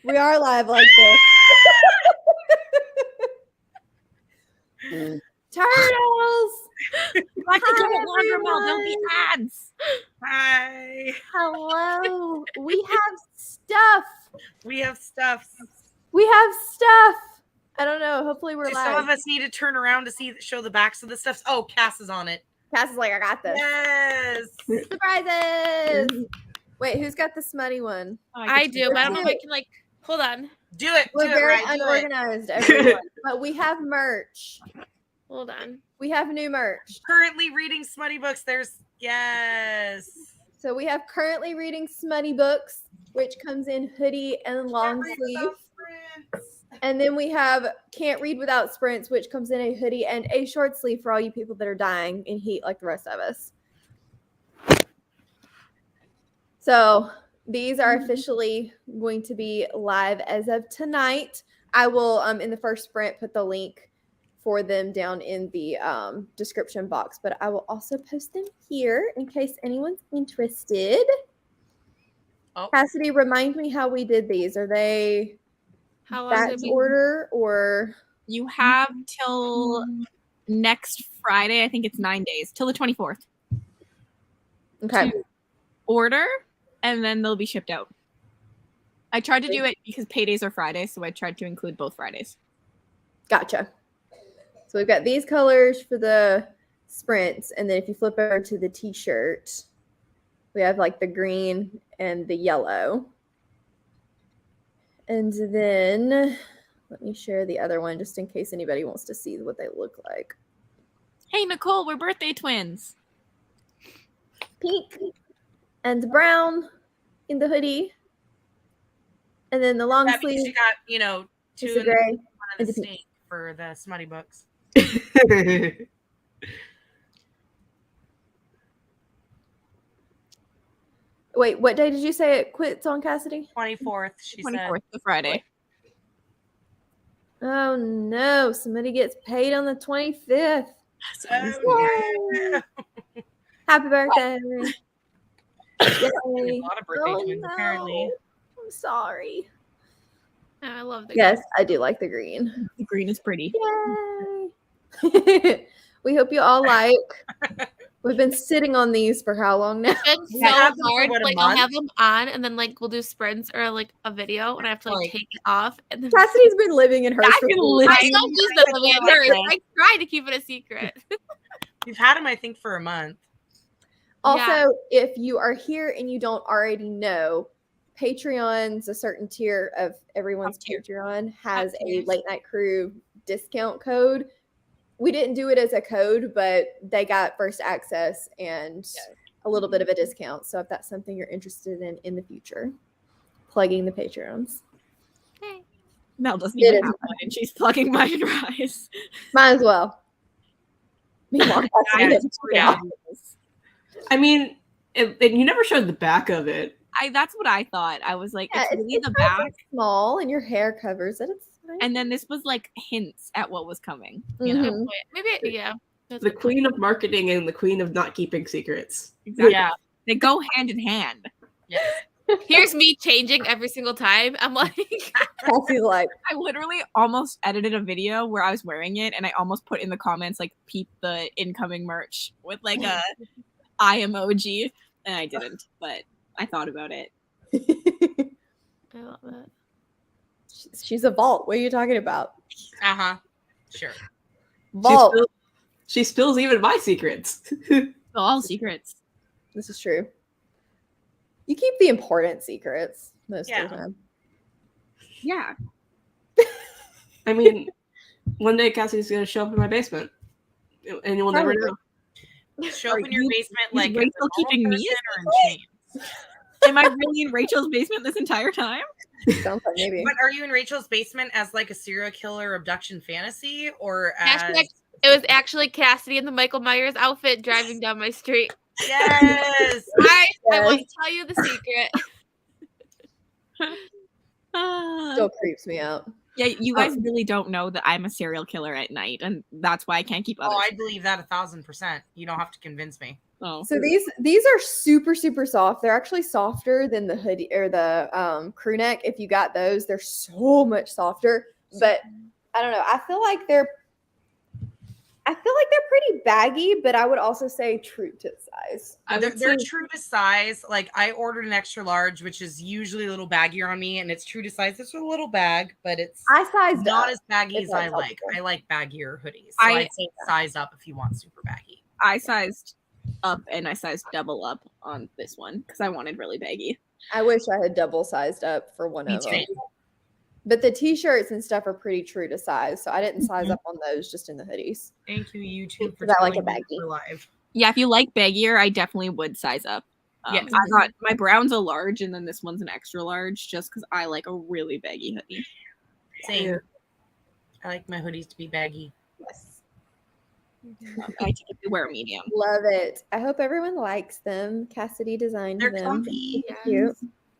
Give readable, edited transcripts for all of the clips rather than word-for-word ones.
We are live like this. Turtles! Like to do it longer, Mel. Don't be ads. Hi. Hello. We have stuff. We have stuff. We have stuff. I don't know. Hopefully we're Do live. some of us need to turn around to show the backs of the stuff? Oh, Cass is on it. Cass is like, I got this. Yes. Surprises. Wait, who's got the smutty one? I do, but I don't know if I can hold on. Do it. We're do very it, right. unorganized, everyone. But we have merch. Hold on. We have new merch. Currently reading smutty books. Yes. So we have currently reading smutty books, which comes in hoodie and long sleeve. And then we have Can't Read Without Sprints, which comes in a hoodie and a short sleeve for all you people that are dying in heat like the rest of us. So these are officially going to be live as of tonight. I will, in the first sprint, put the link for them down in the description box, but I will also post them here in case anyone's interested. Oh. Cassidy, remind me how we did these. Are they batch order or? You have till next Friday. I think it's 9 days till the 24th. Okay. To order, and then they'll be shipped out. I tried to do it because paydays are Fridays, so I tried to include both Fridays. Gotcha. So we've got these colors for the sprints, and then if you flip over to the t-shirt, we have like the green and the yellow. And then let me share the other one just in case anybody wants to see what they look like. Hey, Nicole, we're birthday twins. Pink and brown in the hoodie. And then the long That sleeve. means you got, two the gray and and the the snake for the smutty books. Wait, what day did you say it quits on, Cassidy? 24th, she 24th, said. the Friday. Oh no, somebody gets paid on the 25th. Oh, Yay. Happy birthday. Yay. Yay. A lot of birthday twins, no. apparently. I'm sorry. I love the Yes, I do like the green. The green is pretty. Yay. We hope you all like. We've been sitting on these for how long now? It's so have them for, hard. what, a Like I'll month? have them on, and then like we'll do sprints or like a video, and I have to like take it off. And then Cassidy's been living in her. I've been living. I I don't use know, them living in I hers. know. I try to keep it a secret. We've had them, I think, for a month. Also, if you are here and you don't already know, Patreon's a certain tier of everyone's Top tier. Patreon has Top a tiers. late night crew discount code. We didn't do it as a code, but they got first access and a little bit of a discount. So if that's something you're interested in the future, plugging the Patreons. Mel doesn't It even is. have one, and she's plugging mine and Rise. Might as well. Meanwhile, Cassidy Yes, doesn't yeah. I mean, you never showed the back of it. That's what I thought. I was like, Yeah, it's really the not back. small and your hair covers it. It's fine. And then this was like hints at what was coming. You know, Mhm. maybe yeah. That's The what- queen of marketing and the queen of not keeping secrets. Exactly. Yeah. They go hand in hand. Yes. Here's me changing every single time. I'm like, Cassie's like, I literally almost edited a video where I was wearing it, and I almost put in the comments like "peep the incoming merch" with like a eye emoji, and I didn't, but I thought about it. I love it. she's a vault. What are you talking about? Uh-huh. Sure. Vault. She spills even my secrets. All secrets. This is true. You keep the important secrets most of Yeah. the time. Yeah. I mean, one day Cassie's gonna show up in my basement, and you'll never know. Show up Are in your you- basement is like as a Rachel normal keeping me person as or in chains? Am I really in Rachel's basement this entire time? Sounds like maybe. But are you in Rachel's basement as like a serial killer abduction fantasy or as Hashtag, it was actually Cassidy in the Michael Myers outfit driving down my street. yes? I Yes. want to tell you the secret. Still creeps me out. Yeah, you guys really don't know that I'm a serial killer at night, and that's why I can't keep Oh, others. I believe that 1,000%. You don't have to convince me. Oh, So these are super super soft. They're actually softer than the hoodie or the crew neck. If you got those, they're so much softer. But I don't know. I feel like they're pretty baggy, but I would also say true to size. They're true to size. Like I ordered an extra large, which is usually a little baggier on me, and it's true to size. It's a little bag, but it's I sized not up, as baggy if as I that's like. helpful. I like baggier hoodies. So I'd say size up if you want super baggy. I sized up and I sized double up on this one because I wanted really baggy. I wish I had double sized up for one Me of too. them. But the t-shirts and stuff are pretty true to size, so I didn't size up on those, just in the hoodies. Thank you, YouTube, for Because I like telling a me baggy. we're live. Yeah, if you like baggier, I definitely would size up. Yes. I got my brown's a large and then this one's an extra large just because I like a really baggy hoodie. Same. Yeah. I like my hoodies to be baggy. Yes. I typically wear a medium. Love it. I hope everyone likes them. Cassidy designed They're them. comfy. Cute.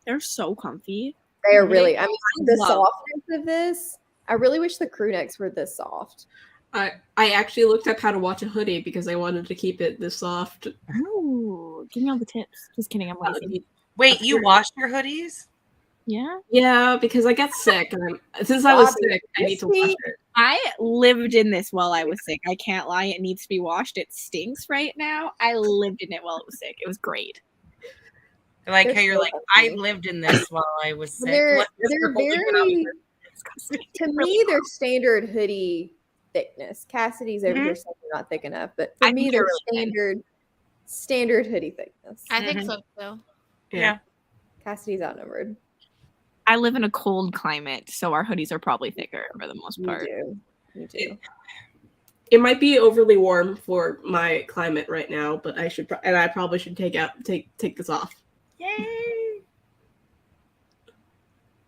They're so comfy. They are really, I mean, the love- softness of this, I really wish the crew necks were this soft. I actually looked up how to watch a hoodie because I wanted to keep it this soft. Oh, give me all the tips. Just kidding, I'm lazy. Wait, you washed your hoodies? Yeah. Yeah, because I got sick. And since I was sick, I need to wash it. I lived in this while I was sick. I can't lie. It needs to be washed. It stinks right now. I lived in it while I was sick. It was great. I like They're how you're so like, I comfy. lived in this while I was sick. They're You're holding it up. very, Disgusting. to me, they're standard hoodie thickness. Cassidy's over here saying they're not thick enough, but for I me, think they're they're really standard hoodie thickness. I think Mhm. so too. Yeah. Cassidy's outnumbered. I live in a cold climate, so our hoodies are probably thicker for the most You part. do. You do. It might be overly warm for my climate right now, but I should and I probably should take this off. Yay.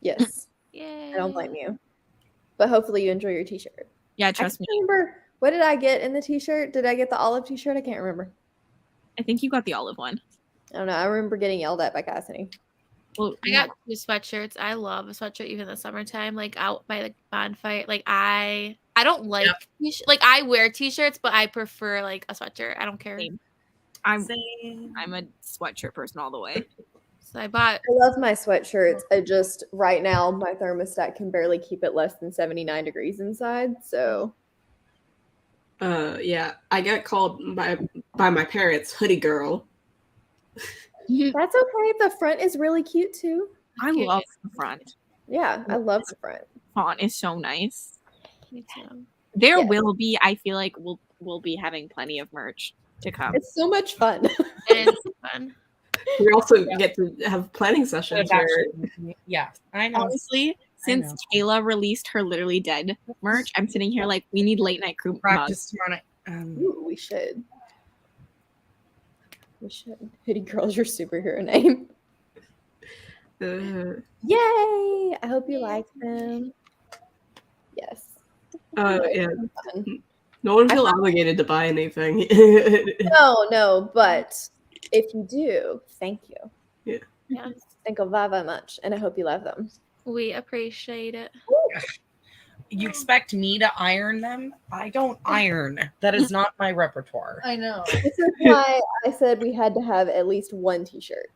Yes. Yay. I don't blame you. But hopefully you enjoy your t-shirt. Yeah, I trust me. can't remember. What did I get in the t-shirt? Did I get the olive t-shirt? I can't remember. I think you got the olive one. I don't know. I remember getting yelled at by Cassidy. Well, I got 2 sweatshirts. I love a sweatshirt even in the summertime, like out by the bonfire. Like I don't like like I wear t-shirts, but I prefer like a sweatshirt. I don't care. Same. I'm Same. a sweatshirt person all the way. So I bought I love my sweatshirts. I just right now my thermostat can barely keep it less than 79 degrees inside. So Yeah, I got called by my parents hoodie girl. that's okay. The front is really cute too. I Cute. love the front. Yeah, I love the front. Font is so nice. me too. There Yeah. will be, I feel like we'll be having plenty of merch to come. It's so much fun. And it's fun. We also get to have planning sessions where Yeah, I know. Honestly, since know. Kayla released her Literally Dead merch, I'm sitting here like, we need late night crew mugs. Practice tomorrow night. Ooh, we should. We should. Hoodie girl's your superhero name. Yay! I hope you like them. Yes. yeah, Fun. no one feel obligated to buy anything. No, but if you do, thank you. Yeah. Thank you very much, and I hope you love them. We appreciate it. You expect me to iron them? I don't iron. That is not my repertoire. I know. This is why I said we had to have at least one t-shirt.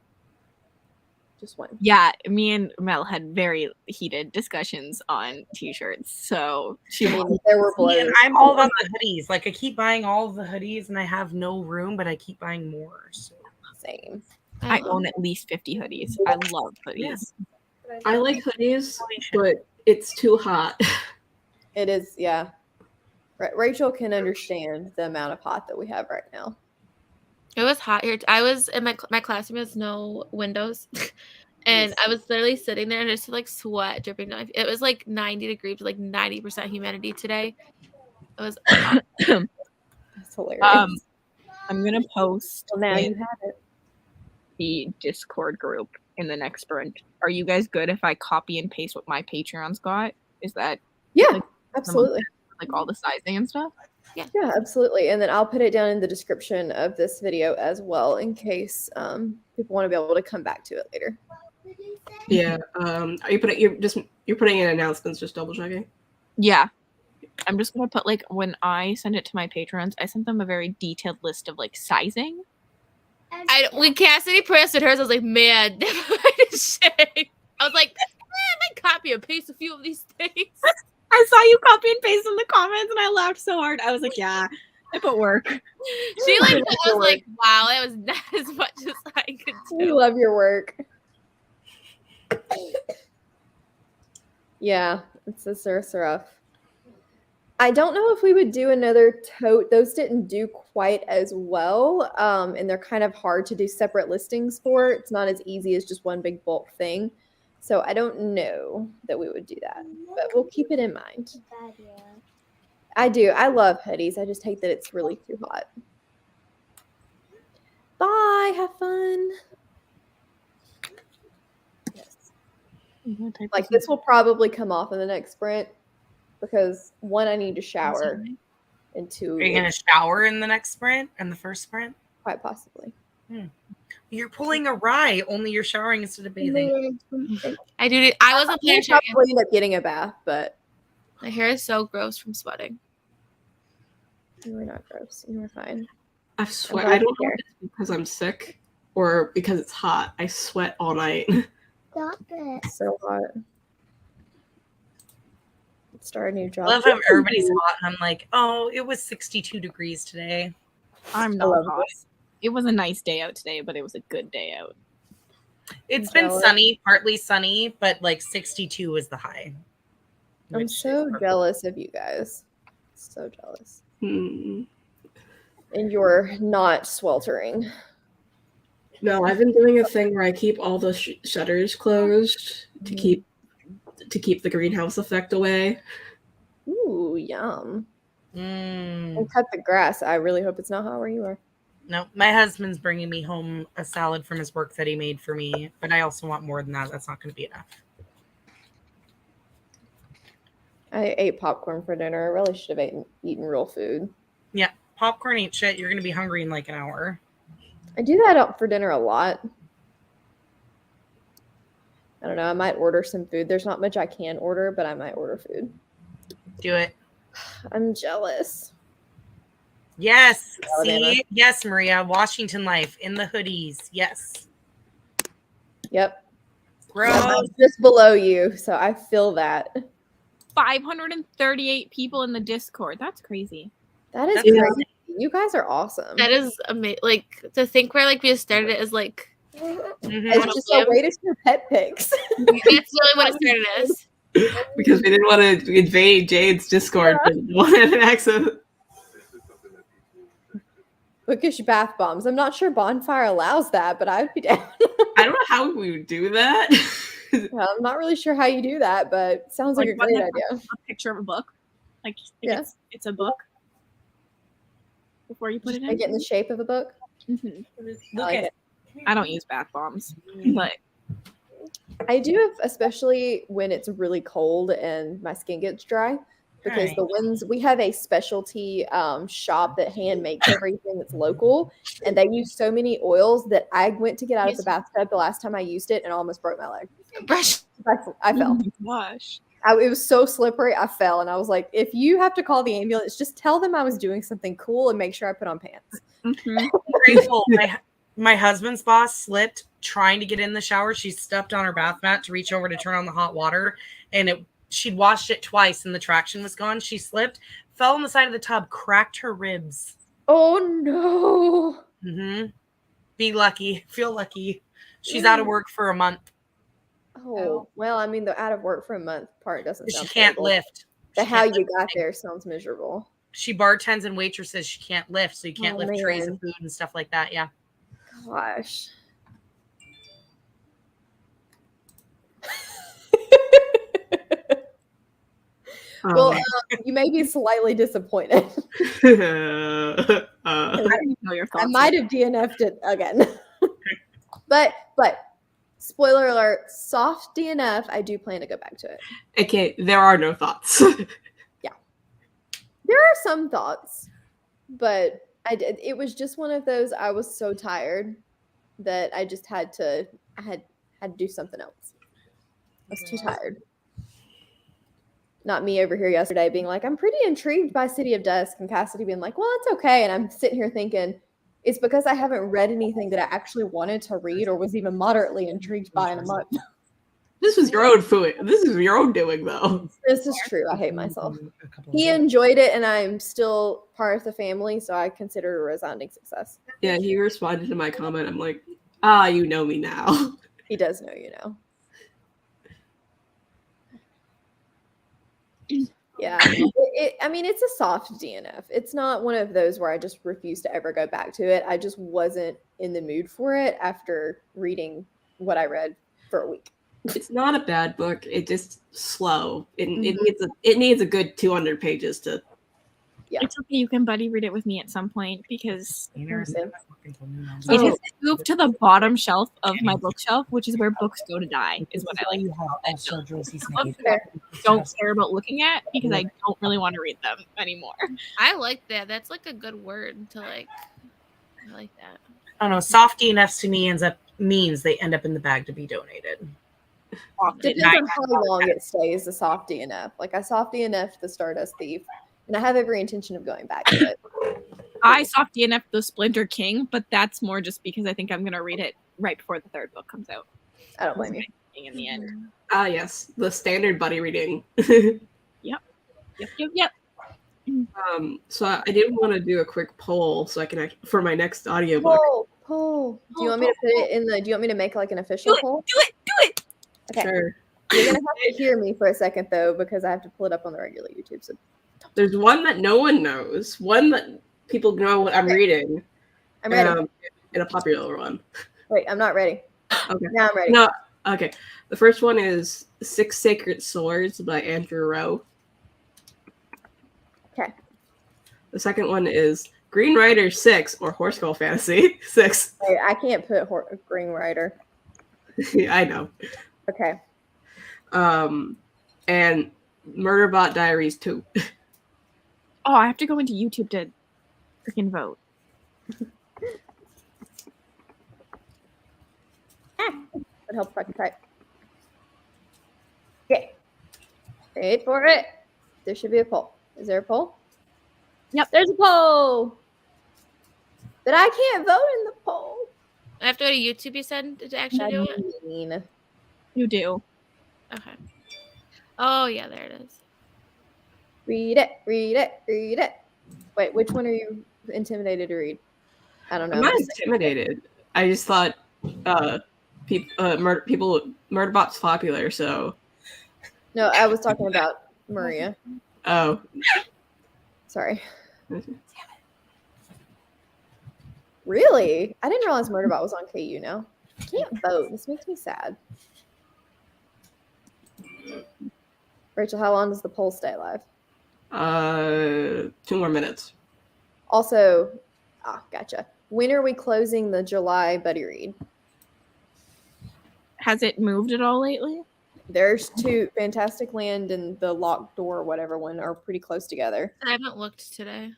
Just one. Yeah, me and Mel had very heated discussions on t-shirts. So I mean, there were blows. And I'm all about the hoodies. Like I keep buying all of the hoodies and I have no room, but I keep buying more. So. Same. I love own at least 50 hoodies. I love hoodies. I like hoodies, but it's too hot. It is, yeah. Rachel can understand the amount of hot that we have right now. It was hot here. I was in my classroom has no windows, and I was literally sitting there and just like sweat dripping down. It was like 90 degrees, like 90% humidity today. It was hot. That's hilarious. I'm gonna post well, now in you have it. the Discord group in the next sprint. Are you guys good if I copy and paste what my Patreon's got? Is that Yeah, like, absolutely. like all the sizing and stuff? Yeah, absolutely. And then I'll put it down in the description of this video as well in case people want to be able to come back to it later. Yeah. Are you putting you're putting in announcements? Just double checking. Yeah. I'm just gonna put like when I send it to my patrons, I sent them a very detailed list of like sizing. When Cassidy posted hers, I was like, man, never mind a shame. I was like, I might copy and paste a few of these things. I saw you copy and paste in the comments, and I laughed so hard. I was like, yeah, I put work. She like, I was like, wow, that was not as much as I could We do. love your work. Yeah, it's rough. I don't know if we would do another tote. Those didn't do quite as well, and they're kind of hard to do separate listings for. It's not as easy as just one big bulk thing. So I don't know that we would do that, but we'll keep it in mind. I do. I love hoodies. I just hate that it's really too hot. Bye. Have fun. Yes. Like this will probably come off in the next sprint because one, I need to shower, and two, Are you going to shower in the next sprint and the first sprint? quite possibly. You're pulling a rye, only you're showering instead of bathing. I do. I wasn't planning I'll on probably end up getting a bath, but My hair is so gross from sweating. you were not gross. You were fine. I sweat. glad I don't you're know if it's because I'm sick or because it's hot. I sweat all night. Stop it. It's so hot. Let's start a new job. I love how everybody's hot, and I'm like, oh, it was 62 degrees today. I'm I not love hot. this. It was a nice day out today, but it was a good day out. It's I'm been jealous. sunny, partly sunny, but like 62 is the high. I'm which so is perfect. jealous of you guys. So jealous. Hmm. And you're not sweltering. No, I've been doing a thing where I keep all the shutters closed to keep the greenhouse effect away. Ooh, yum. Mm. And cut the grass. I really hope it's not hot where you are. No, my husband's bringing me home a salad from his work that he made for me, but I also want more than that. That's not going to be enough. I ate popcorn for dinner. I really should have eaten real food. Yeah, popcorn ain't shit. You're going to be hungry in like an hour. I do that up for dinner a lot. I don't know. I might order some food. There's not much I can order, but I might order food. Do it. I'm jealous. Yes. Alabama. See? Yes, Maria. Washington life in the hoodies. Yes. Yep. Gross. I'm just below you, so I feel that. 538 people in the Discord. That's crazy. That is That's crazy. You guys are awesome. That is amazing. Like to think where like we started it is like Mhm. It's just a way to share pet pics. that's really what it started as. Because we didn't want to invade Jade's Discord, but we wanted access. Bookish bath bombs. I'm not sure Bonfire allows that, but I would be down. I don't know how we would do that. I'm not really sure how you do that, but it sounds like a Like, great wasn't it idea. A picture of a book. Like Yeah. it's a book. Before you put Just it make in. it in the shape of a book. Mhm. Look like at it. I don't use bath bombs, but I do, especially when it's really cold and my skin gets dry, because Right. the ones we have a specialty shop that hand makes everything that's local, and they use so many oils that I went to get out of the bathtub the last time I used it and almost broke my leg. Brush. I fell. Oh my gosh. It was so slippery. I fell, and I was like, if you have to call the ambulance, just tell them I was doing something cool and make sure I put on pants. Mhm. grateful. My husband's boss slipped trying to get in the shower. She stepped on her bath mat to reach over to turn on the hot water, and she'd washed it twice and the traction was gone. She slipped, fell on the side of the tub, cracked her ribs. Oh no. Mm-hmm. Be lucky. Feel lucky. She's out of work for a month. Oh, well, I mean, the out of work for a month part doesn't She sound can't terrible. lift. The She how can't you lift got anything. there sounds miserable. She bartends and waitresses. She can't lift, so you can't Oh, lift trays man. of food and stuff like that. Yeah. Gosh. Well, you may be slightly disappointed. I didn't know your thoughts. I might have DNF'd it again. but spoiler alert, soft DNF, I do plan to go back to it. Okay, there are no thoughts. There are some thoughts, but it was just one of those, I was so tired that I just had to do something else. I was too tired. Not me over here yesterday being like, I'm pretty intrigued by City of Dusk, and Cassidy being like, well, it's okay. And I'm sitting here thinking, It's because I haven't read anything that I actually wanted to read or was even moderately intrigued by in a month. This was your own food. This is your own doing, though. This is true. I hate myself. He enjoyed it, and I'm still part of the family, so I consider it a resounding success. Yeah, he responded to my comment. I'm like, you know me now. He does know, you know. Yeah, I mean, it's a soft DNF. It's not one of those where I just refuse to ever go back to it. I just wasn't in the mood for it after reading what I read for a week. It's not a bad book. It's just slow. It needs a good 200 pages to. Yeah. It's okay. You can buddy read it with me at some point because it has Oh. moved to the bottom shelf of my bookshelf, which is where books go to die. Is what I like. Don't care about looking at because I don't really want to read them anymore. I like that. That's like a good word to like. I like that. I don't know. Soft DNFs to me means they end up in the bag to be donated. Depends on how long it stays a soft DNF. Like I soft DNF the Stardust Thief, and I have every intention of going back to it. I soft DNF the Splinter King, but that's more just because I think I'm going to read it right before the third book comes out. I don't blame you. In the end. Yes, the standard buddy reading. Yep. So I did want to do a quick poll so I can for my next audiobook. Poll. Do you want me to put it in the? Do you want me to make like an official poll? Do it. Okay. Sure. You're gonna have to hear me for a second though, because I have to pull it up on the regular YouTube. So There's one that no one knows. One that people know what I'm reading. I'm ready. And a popular one. Wait, I'm not ready. Okay. Now I'm ready. No. Okay. The first one is Six Sacred Swords by Andrew Rowe. Okay. The second one is Green Rider 6 or Horse Girl Fantasy 6. Wait, I can't put Green Rider. I know. Okay. And Murderbot Diaries 2. Oh, I have to go into YouTube to freaking vote. Would help if I could type. Okay. Wait for it. There should be a poll. Is there a poll? Yep. There's a poll. But I can't vote in the poll. I have to go to YouTube, you said, to actually do it? Mean. You do. Okay. Oh, yeah, there it is. Read it. Wait, which one are you intimidated to read? I don't know. I'm not intimidated. I just thought Murderbot's popular, so. No, I was talking about Maria. Oh. Sorry. Really? I didn't realize Murderbot was on KU now. I can't vote. This makes me sad. Rachel, how long does the poll stay live? 2 more minutes. Also, gotcha. When are we closing the July buddy read? Has it moved at all lately? There's 2, Fantastic Land and the Locked Door or whatever one are pretty close together. I haven't looked today.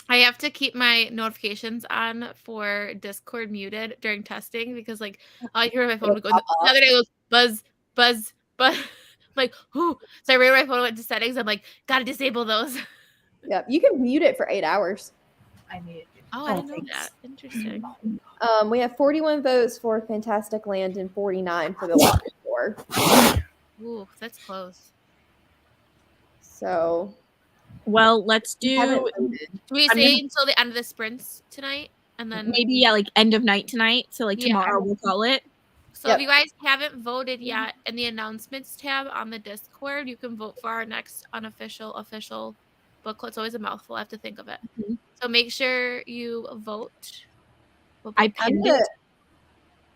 I have to keep my notifications on for Discord muted during testing because, like, I hear my phone would go. The other day it goes buzz, buzz, buzz. I'm like, whoo. So I ran my phone, went to settings. I'm like, gotta disable those. Yeah, you can mute it for 8 hours. I made it. Oh, I didn't know that. Interesting. We have 41 votes for Fantastic Land and 49 for the Locked Door. Ooh, that's close. So, Well, let's do we say until the end of the sprints tonight, and then maybe like end of night tonight. So like tomorrow we'll call it. So if you guys haven't voted yet in the announcements tab on the Discord, you can vote for our next official booklet. It's always a mouthful. I have to think of it. Mm-hmm. So make sure you vote. I pinned it.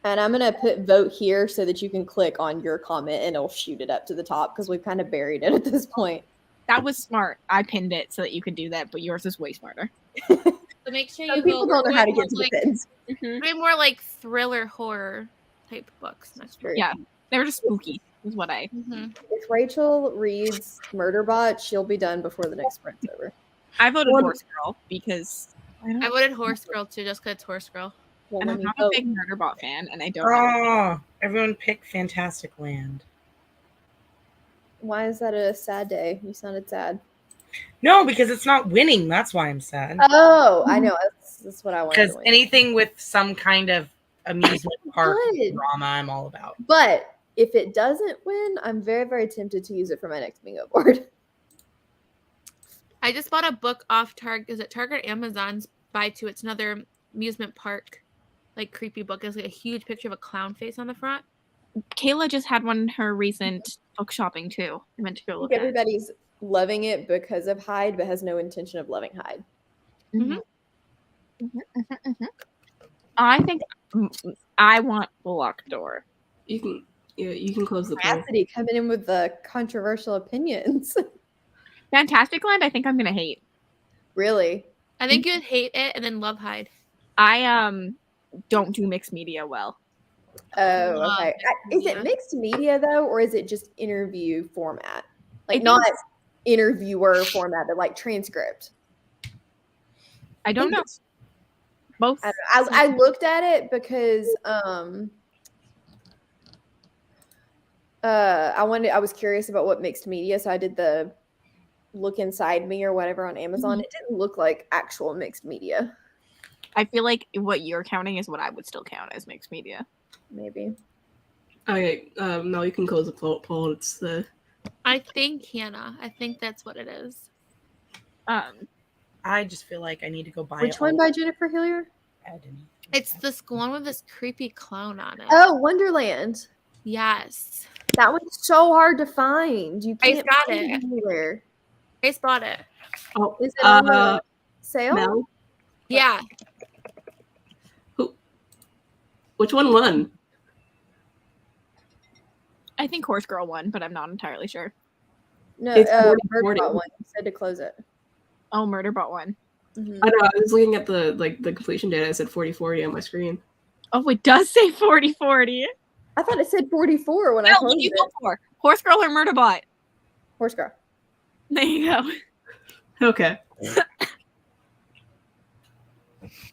And I'm going to put vote here so that you can click on your comment and it'll shoot it up to the top because we've kind of buried it at this point. That was smart. I pinned it so that you could do that, but yours is way smarter. So make sure you people vote. don't know how to get to the pins. Maybe more like thriller horror type books next week. Yeah, they were just spooky. Is what I. If Rachel reads Murderbot, she'll be done before the next sprint's over. I voted Horse Girl because I voted Horse Girl too, just because it's Horse Girl. Well, and I'm not a big Murderbot fan, and I don't. Oh, everyone picked Fantastic Land. Why is that a sad day? You sounded sad. No, because it's not winning. That's why I'm sad. Oh, I know. This is what I want. Because anything with some kind of amusement park Good. drama, I'm all about. But if it doesn't win, I'm very, very tempted to use it for my next bingo board. I just bought a book off Target. Is it Target or Amazon's Buy Two? It's another amusement park, like creepy book. It's like a huge picture of a clown face on the front. Kayla just had one in her recent book shopping too. I meant to go I look think at it. everybody's loving it because of Hyde, but has no intention of loving Hyde. I think I want Locked Door. You can close the poll. Cassidy coming in with the controversial opinions. Fantastic Land, I think I'm gonna hate. Really? I think you'd hate it and then love Hyde. I don't do mixed media well. Oh, Love okay. Is it mixed media though, or is it just interview format? Like not interviewer format, but like transcript. I don't know. Both. I looked at it because I was curious about what mixed media, so I did the look inside me or whatever on Amazon. It didn't look like actual mixed media. I feel like what you're counting is what I would still count as mixed media. Maybe. Okay, no, you can close the poll. It's the. I think Hannah. I think that's what it is. I just feel like I need to go buy Which one by Jennifer Hillier? It's this one with this creepy clown on it. Oh, Wonderland. Yes. That one's so hard to find. You I can't got find it. it anywhere. Grace bought it. Oh, Is it on the sale? Mel? Yeah. Which one won? I think Horse Girl won, but I'm not entirely sure. No, It's 40-40. Murder bought one. You said to close it. Oh, Murder bought one. Mhm. I know. I was looking at the completion data. It said 40-40 on my screen. Oh, it does say 40-40. I thought it said 44 when I No, what closed do you it. go for? Horse Girl or Murder Bot? Horse girl. There you go. Okay.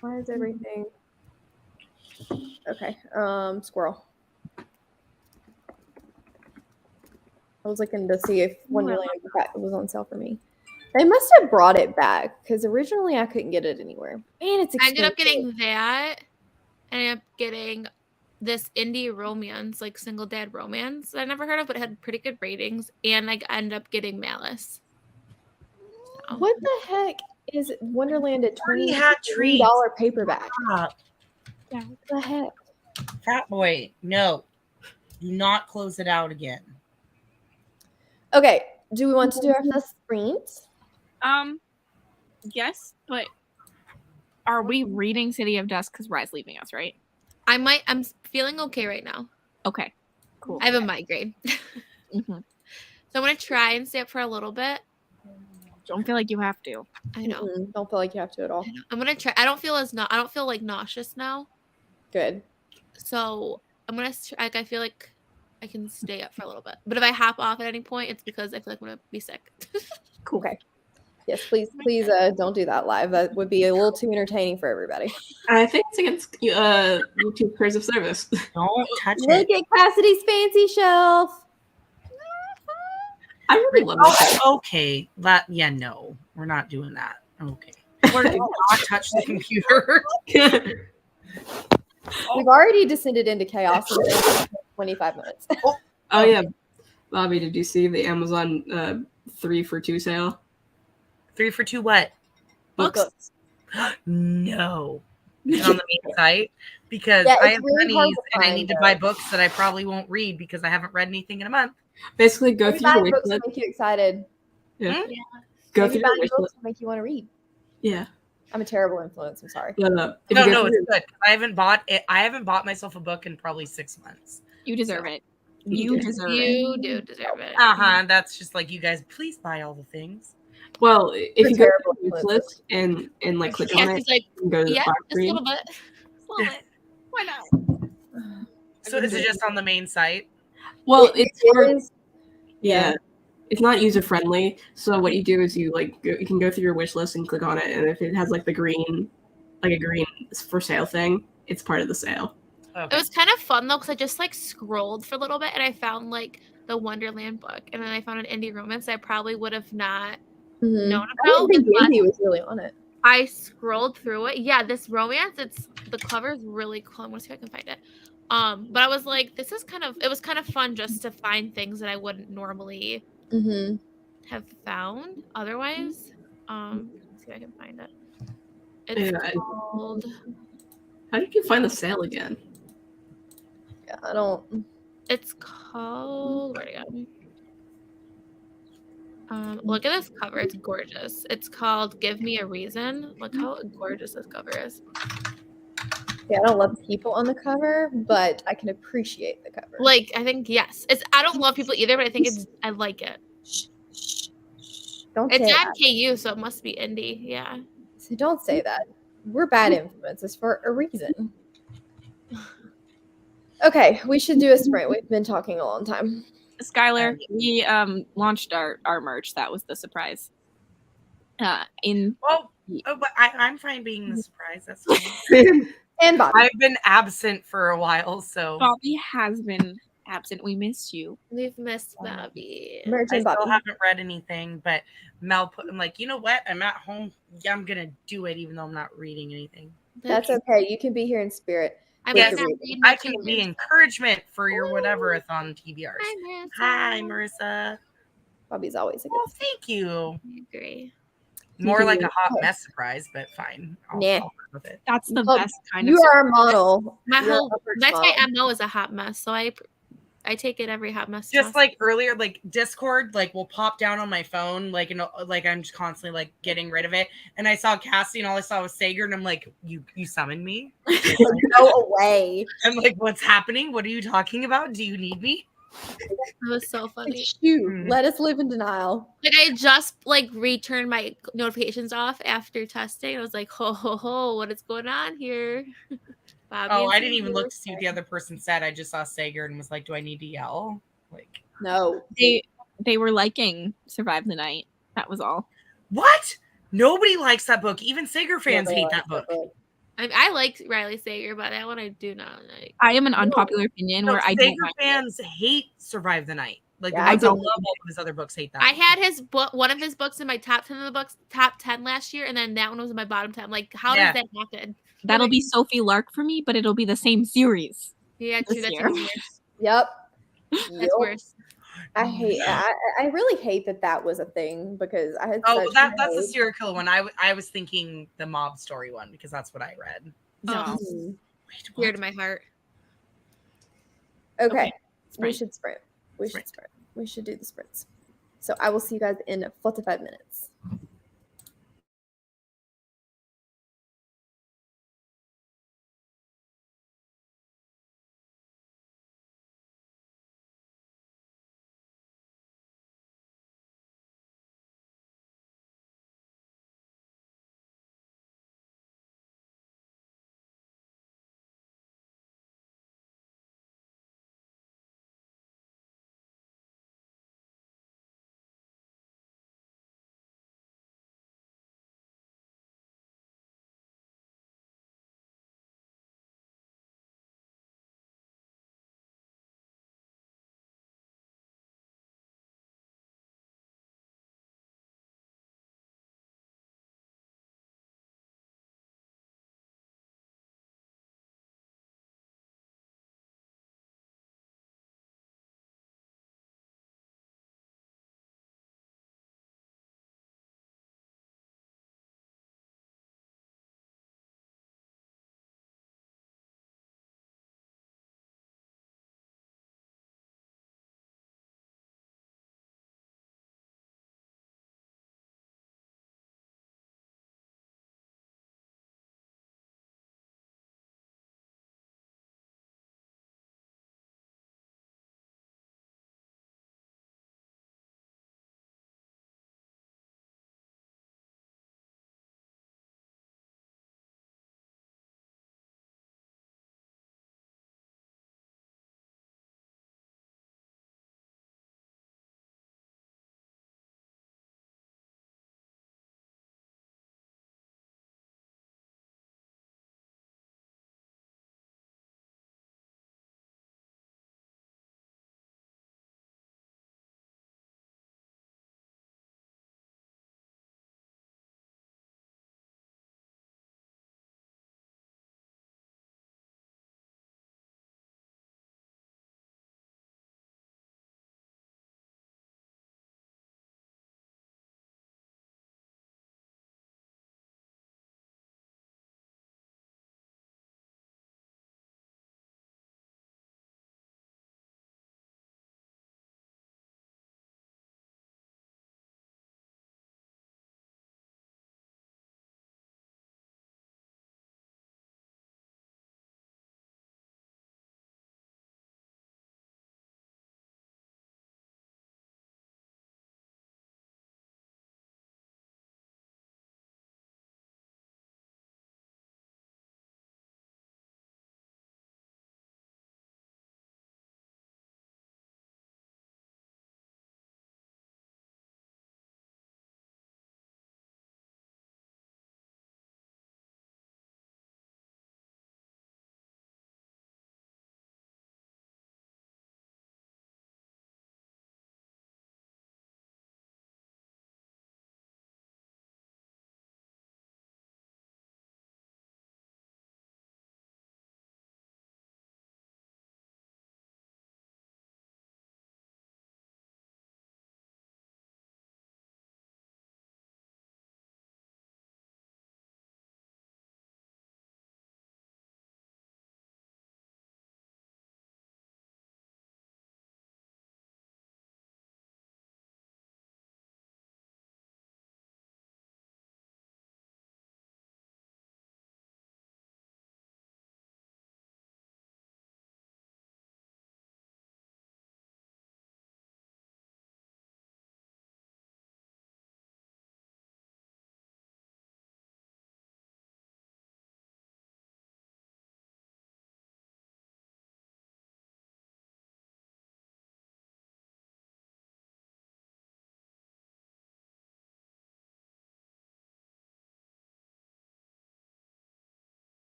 Why is everything? Okay. Squirrel. I was looking to see if Wonderland was on sale for me. They must have brought it back because originally I couldn't get it anywhere. Man, it's expensive. I ended up getting that. I ended up getting this indie romance, like single dad romance that I never heard of, but it had pretty good ratings. And I ended up getting Malice. So. What the heck is Wonderland at Already had treats. $20 paperback? Stop. Yeah, what the heck? Fat boy, no. Do not close it out again. Okay, do we want to do our first sprint? Yes, but are we reading City of Dusk because Rye's leaving us, right? I'm feeling okay right now. Okay, cool. I have a migraine. Mm-hmm. So I'm going to try and stay up for a little bit. Don't feel like you have to. I know. Don't feel like you have to at all. I'm going to try. I don't feel like nauseous now. Good. So I'm going to, I feel like I can stay up for a little bit. But if I hop off at any point, it's because I feel like I'm going to be sick. Cool. Okay. Yes, please, don't do that live. That would be a little too entertaining for everybody. I think it's against YouTube terms of service. Don't touch Look it. at Cassidy's fancy shelf. I really love that. Oh, okay. No. We're not doing that. Okay. We're not touch the computer. We've already descended into chaos in 25 minutes. Oh yeah, Bobby, did you see the Amazon 3 for 2 sale? 3 for 2 what? Books. No. It's on the main site because Yeah, I it's have really hard money to and I find, need to though. buy books that I probably won't read because I haven't read anything in a month. Basically, go Maybe through your buying wish books will list. make you excited. Yeah. Hmm? Go Maybe through your buying wish books list. will make you want to read. Yeah. I'm a terrible influence. I'm sorry. But, if No, you go it's through- good. I haven't bought myself a book in probably 6 months. You deserve it. You You do. deserve it. You do deserve it. That's just like you guys. Please buy all the things. Well, if We're you go terrible through your wish influencers. list and like click on it, Cassie's like, and go to the yeah, black just a screen. little bit. Love it. Why not? So is it just on the main site? Well, it's It hard. is. Yeah. It's not user friendly. So what you do is you you can go through your wish list and click on it, and if it has like a green for sale thing, it's part of the sale. It was kind of fun though because I just like scrolled for a little bit and I found like the Wonderland book and then I found an indie romance I probably would have not known I didn't about. think Andy was really on it. I scrolled through it. Yeah, this romance, the cover is really cool. I'm gonna see if I can find it. But I was like, this is it was kind of fun just to find things that I wouldn't normally Mm-hmm. have found otherwise. Let's see if I can find it. It's Yeah, called how did you find the sale again? Yeah, I don't. it's called where'd it go? Look at this cover. It's gorgeous. It's called Give Me a Reason. Look how gorgeous this cover is. Yeah, I don't love people on the cover, but I can appreciate the cover. Like, I think yes. I don't love people either, but I think I like it. Don't It's say on that. KU, so it must be indie. Yeah. So don't say that. We're bad influences for a reason. Okay, we should do a sprint. We've been talking a long time. Skylar, we launched our merch. That was the surprise. But I'm fine being the surprise. That's fine. And Bobby. I've been absent for a while, so Bobby has been absent. We miss you. We've missed Bobby. Merch I and still Bobby. haven't read anything. But Mel I'm like, you know what? I'm at home. Yeah, I'm gonna do it, even though I'm not reading anything. That's okay. You can be here in spirit. I with might the not reading. read I much can either. be encouragement for your whatever-a-thon TBRs. Hi, Marissa. Hi, Marissa. Bobby's always a good. Well, thank you. I agree. More like a hot mess surprise, but fine. I'll Nah. work with it. That's the Well, best kind You of. are a model. My You're whole a merch that's my model. MO is a hot mess, so I take it every hot mess. Just possible. like earlier, like Discord, like will pop down on my phone, like like I'm just constantly like getting rid of it. And I saw Cassie, and all I saw was Sager, and I'm like, you summoned me? Go away. I'm like, what's happening? What are you talking about? Do you need me? It was so funny. Shoot, let us live in denial. Like I just returned my notifications off after testing. I was like, ho ho ho, what is going on here? Bobby Oh, and I didn't even Sager. look to see what the other person said. I just saw Sager and was like, do I need to yell? Like, No. They were liking Survive the Night. That was all. what? Nobody likes that book. Even Sager fans Nobody hate likes that book. I like Riley Sager, but that one I do not like. I am an unpopular opinion No, where I Sager don't like it. fans hate Survive the Night. Like Yeah, the I ones that don't. love all of his other books hate that. I had his book, one of his books in my top 10 of the books, top 10 last year, and then that one was in my bottom 10. Like, how Yeah. does that happen? That'll be Sophie Lark for me, but it'll be the same series. Yeah, this true. That's year. even worse. Yep. That's worse. I hate. I really hate that was a thing because I had. Oh, such that's a hate. serial killer one. I was thinking the mob story one because that's what I read. No. Mhm. Wait, Dear what? to my heart. Okay. We Sprint. should sprint. We Sprint. should sprint. We should do the sprints. So I will see you guys in 45 minutes.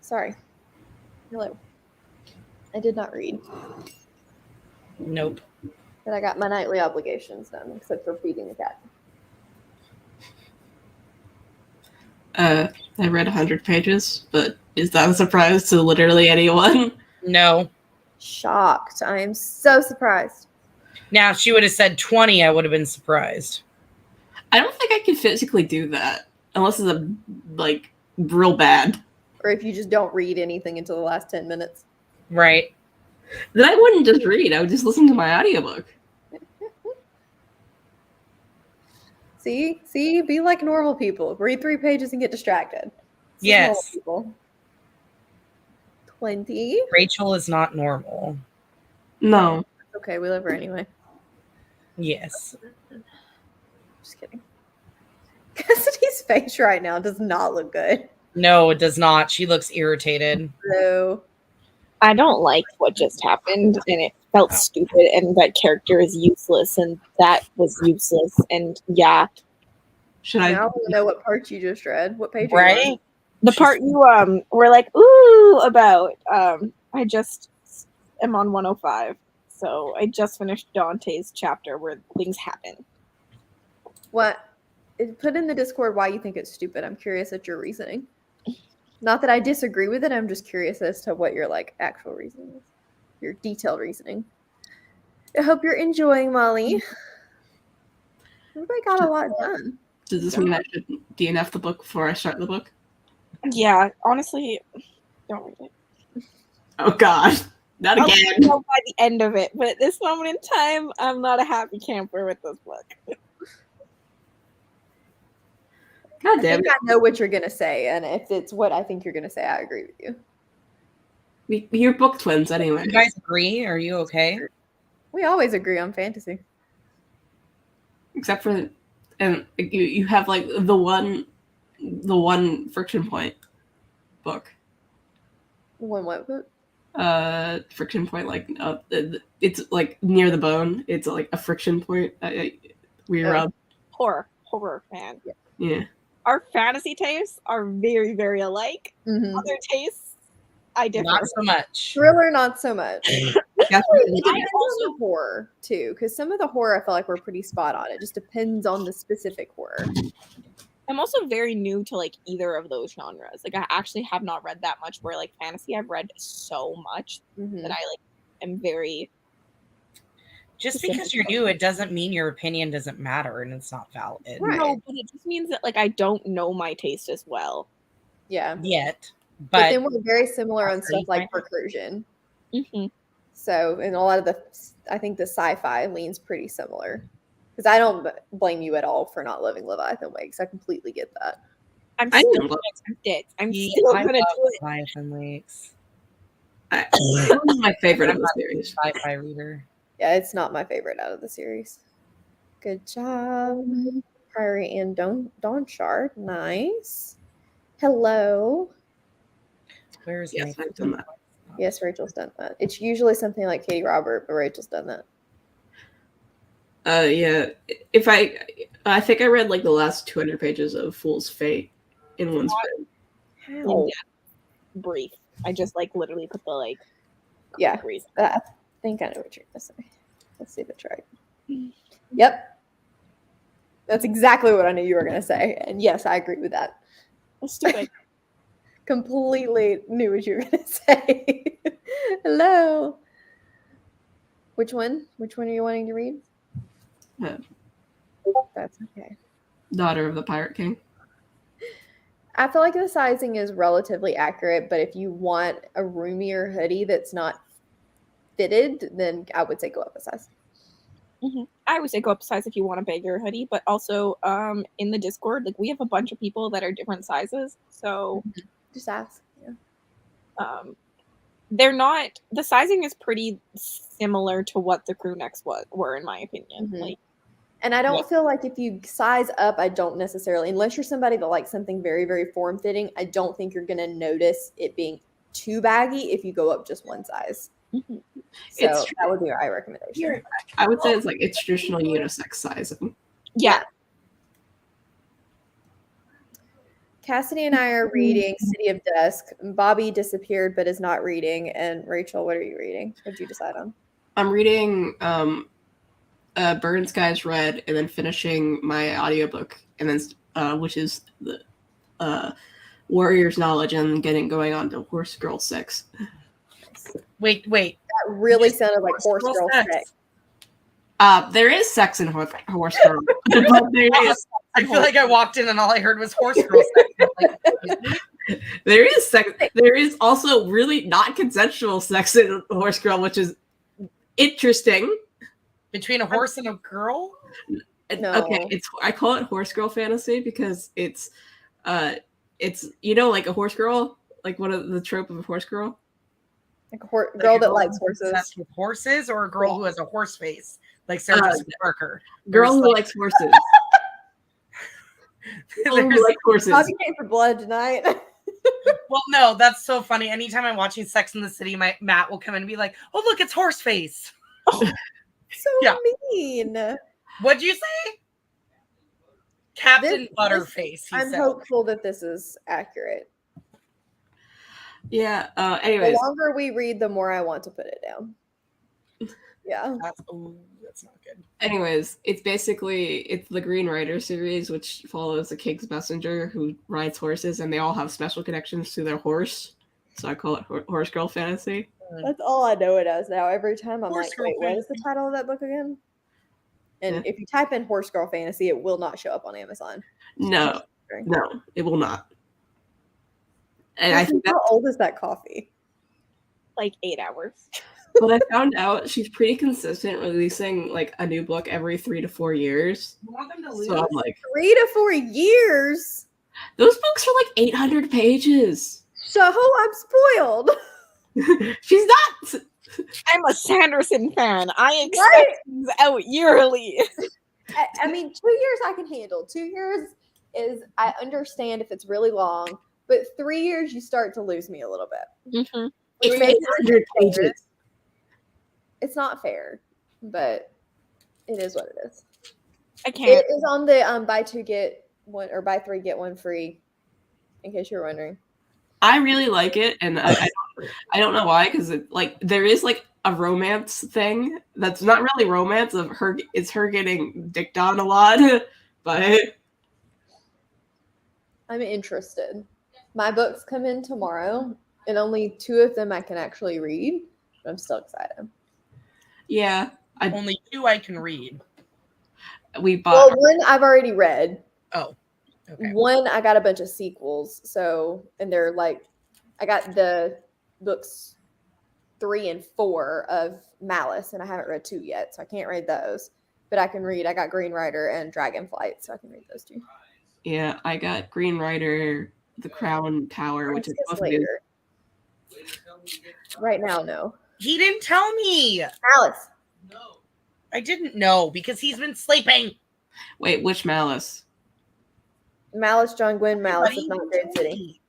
Sorry. Hello. I did not read, Nope. but I got my nightly obligations done, except for feeding the cat. I read 100 pages, but is that a surprise to literally anyone? No. Shocked. I am so surprised. Now, if she would have said 20, I would have been surprised. I don't think I can physically do that unless it's a like real bad. Or if you just don't read anything until the last 10 minutes. Right. Then I wouldn't just read. I would just listen to my audiobook. See, be like normal people. Read 3 pages and get distracted. This is Yes. normal people. 20. Rachel is not normal. No. Okay, we love her anyway. Yes. Just kidding. Cassidy's face right now does not look good. No, it does not. She looks irritated. So I don't like what just happened, and it felt stupid, and that character is useless, and that was useless, and yeah. Should I? now I want to know what part you just read. What page? Are you Right? on? The part you were like, ooh, about, I just am on 105. So I just finished Dante's chapter where things happen. What? Put in the Discord why you think it's stupid. I'm curious at your reasoning. Not that I disagree with it. I'm just curious as to what your like actual reasoning is. Your detailed reasoning. I hope you're enjoying, Molly. Everybody got a lot done. Does this mean I should DNF the book before I start the book? Yeah, honestly, don't read it. Oh God, not I'll again. know by the end of it, but at this moment in time, I'm not a happy camper with this book. God I damn think it. I know what you're gonna say, and if it's what I think you're gonna say, I agree with you. You're book twins anyway. You guys agree? Are you okay? We always agree on fantasy. Except for, and you have like the one friction point book. One what book? Friction point, like it's like near the bone. It's like a friction point. We rub. Horror fan. Yeah. Our fantasy tastes are very, very alike. Mm-hmm. Other tastes, I differ. Not so much. Thriller, not so much. That's It what depends on the horror too, because some of the horror I feel like we're pretty spot on. It just depends on the specific horror. I'm also very new to like either of those genres. Like I actually have not read that much. Where like fantasy, I've read so much Mhm. that I like am very. Just because you're new, it doesn't mean your opinion doesn't matter and it's not valid. Right. No, but it just means that like I don't know my taste as well. Yeah, Yet. but But then we're very similar on Also, stuff you like might- recursion. Mm-hmm. So, and a lot of I think the sci-fi leans pretty similar. Because I don't blame you at all for not loving Leviathan Wakes. I completely get that. I'm I still know. gonna attempt it. I'm Yeah, still I gonna love do it. Leviathan Lakes. That was my favorite of I'm the not a series. sci-fi reader. Yeah, it's not my favorite out of the series. Good job, Priory and Dawn Shard. Nice. Hello. Where's Yes, my I've done that. Yes, Rachel's done that. It's usually something like Katie Robert, but Rachel's done that. Yeah. If I think I read like the last 200 pages of Fool's Fate in one sprint. How? Brief. I just like literally put the like. Yeah. quick reason. I think I know what you're gonna say. Let's see if it's right. Yep. That's exactly what I knew you were gonna say. And yes, I agree with that. Let's do it. Completely knew what you were gonna say. Hello. Which one? Which one are you wanting to read? That's okay. Daughter of the Pirate King. I feel like the sizing is relatively accurate, but if you want a roomier hoodie that's not fitted, then I would say go up a size. I would say go up a size if you want a bigger hoodie, but also in the Discord, like we have a bunch of people that are different sizes, so Just ask. Yeah. they're not. The sizing is pretty similar to what the crew necks were, in my opinion. Mhm. Like, And I don't feel like if you size up, I don't necessarily, unless you're somebody that likes something very, very form fitting, I don't think you're going to notice it being too baggy if you go up just one size. mhm. So It's that would be my recommendation. I would say it's like it's traditional unisex sizing. yeah, Cassidy and I are reading City of Dusk. Bobby disappeared but is not reading. And Rachel, what are you reading? What did you decide on? I'm reading Burn Skies Red and then finishing my audiobook, and then which is the Warrior's Knowledge, and going on to Horse Girl 6. Wait. That really sounded like Horse Girl sex. There is sex in Horse Girl. But there is. I feel like I walked in and all I heard was Horse Girl sex. Like, there is sex. There is also really not consensual sex in Horse Girl, which is interesting. between a horse and a girl? No. Okay, I call it horse girl fantasy because it's like a horse girl, like one of the trope of a horse girl. Like a girl that likes horses. Obsessed with horses, or a girl who has a horse face, like Sarah Jessica Parker. Girl who likes horses. Girl who likes horses. Bobby came for blood tonight. Well, no, that's so funny. Anytime I'm watching Sex in the City, Matt will come in and be like, "Oh, look, it's horse face." So mean. What'd you say? Captain Butterface. I'm hopeful that this is accurate. Yeah. Anyways, the longer we read, the more I want to put it down. Yeah. That's not good. Anyways, it's the Green Rider series, which follows a King's Messenger who rides horses, and they all have special connections to their horse. So I call it Horse Girl Fantasy. That's all I know it as now. Every time I'm Horse like, Girl wait, what is Fantasy. the title of that book again? And if you type in Horse Girl Fantasy, it will not show up on Amazon. No, it will not. And I think how old is that coffee? Like 8 hours. But I found out she's pretty consistent releasing like a new book every 3 to 4 years. So I'm like, 3 to 4 years. Those books are like 800 pages. So I'm spoiled. She's not. I'm a Sanderson fan. I expect things out yearly. I mean, 2 years I can handle. 2 years is I understand if it's really long, but 3 years you start to lose me a little bit. Mm-hmm. It's 800 pages. It's not fair, but it is what it is. I can't. It is on the buy 2 get 1 or buy 3 get 1 free. In case you're wondering, I really like it, and I don't know why, because there is like a romance thing that's not really romance of her. It's her getting dicked on a lot, but I'm interested. My books come in tomorrow, and only 2 of them I can actually read. But I'm still excited. Yeah, only 2 I can read. We bought. Well, 1 I've already read. Oh, okay. 1 I got a bunch of sequels. So, and they're like, I got the books 3 and 4 of Malice, and I haven't read 2 yet, so I can't read those. But I can read. I got Green Rider and Dragonflight, so I can read those 2. Yeah, I got Green Rider, The Crown Tower, which is later. Right now, no. He didn't tell me. Malice. No. I didn't know because he's been sleeping. Wait, which Malice? Malice, John Gwynn, Malice is not Jade City.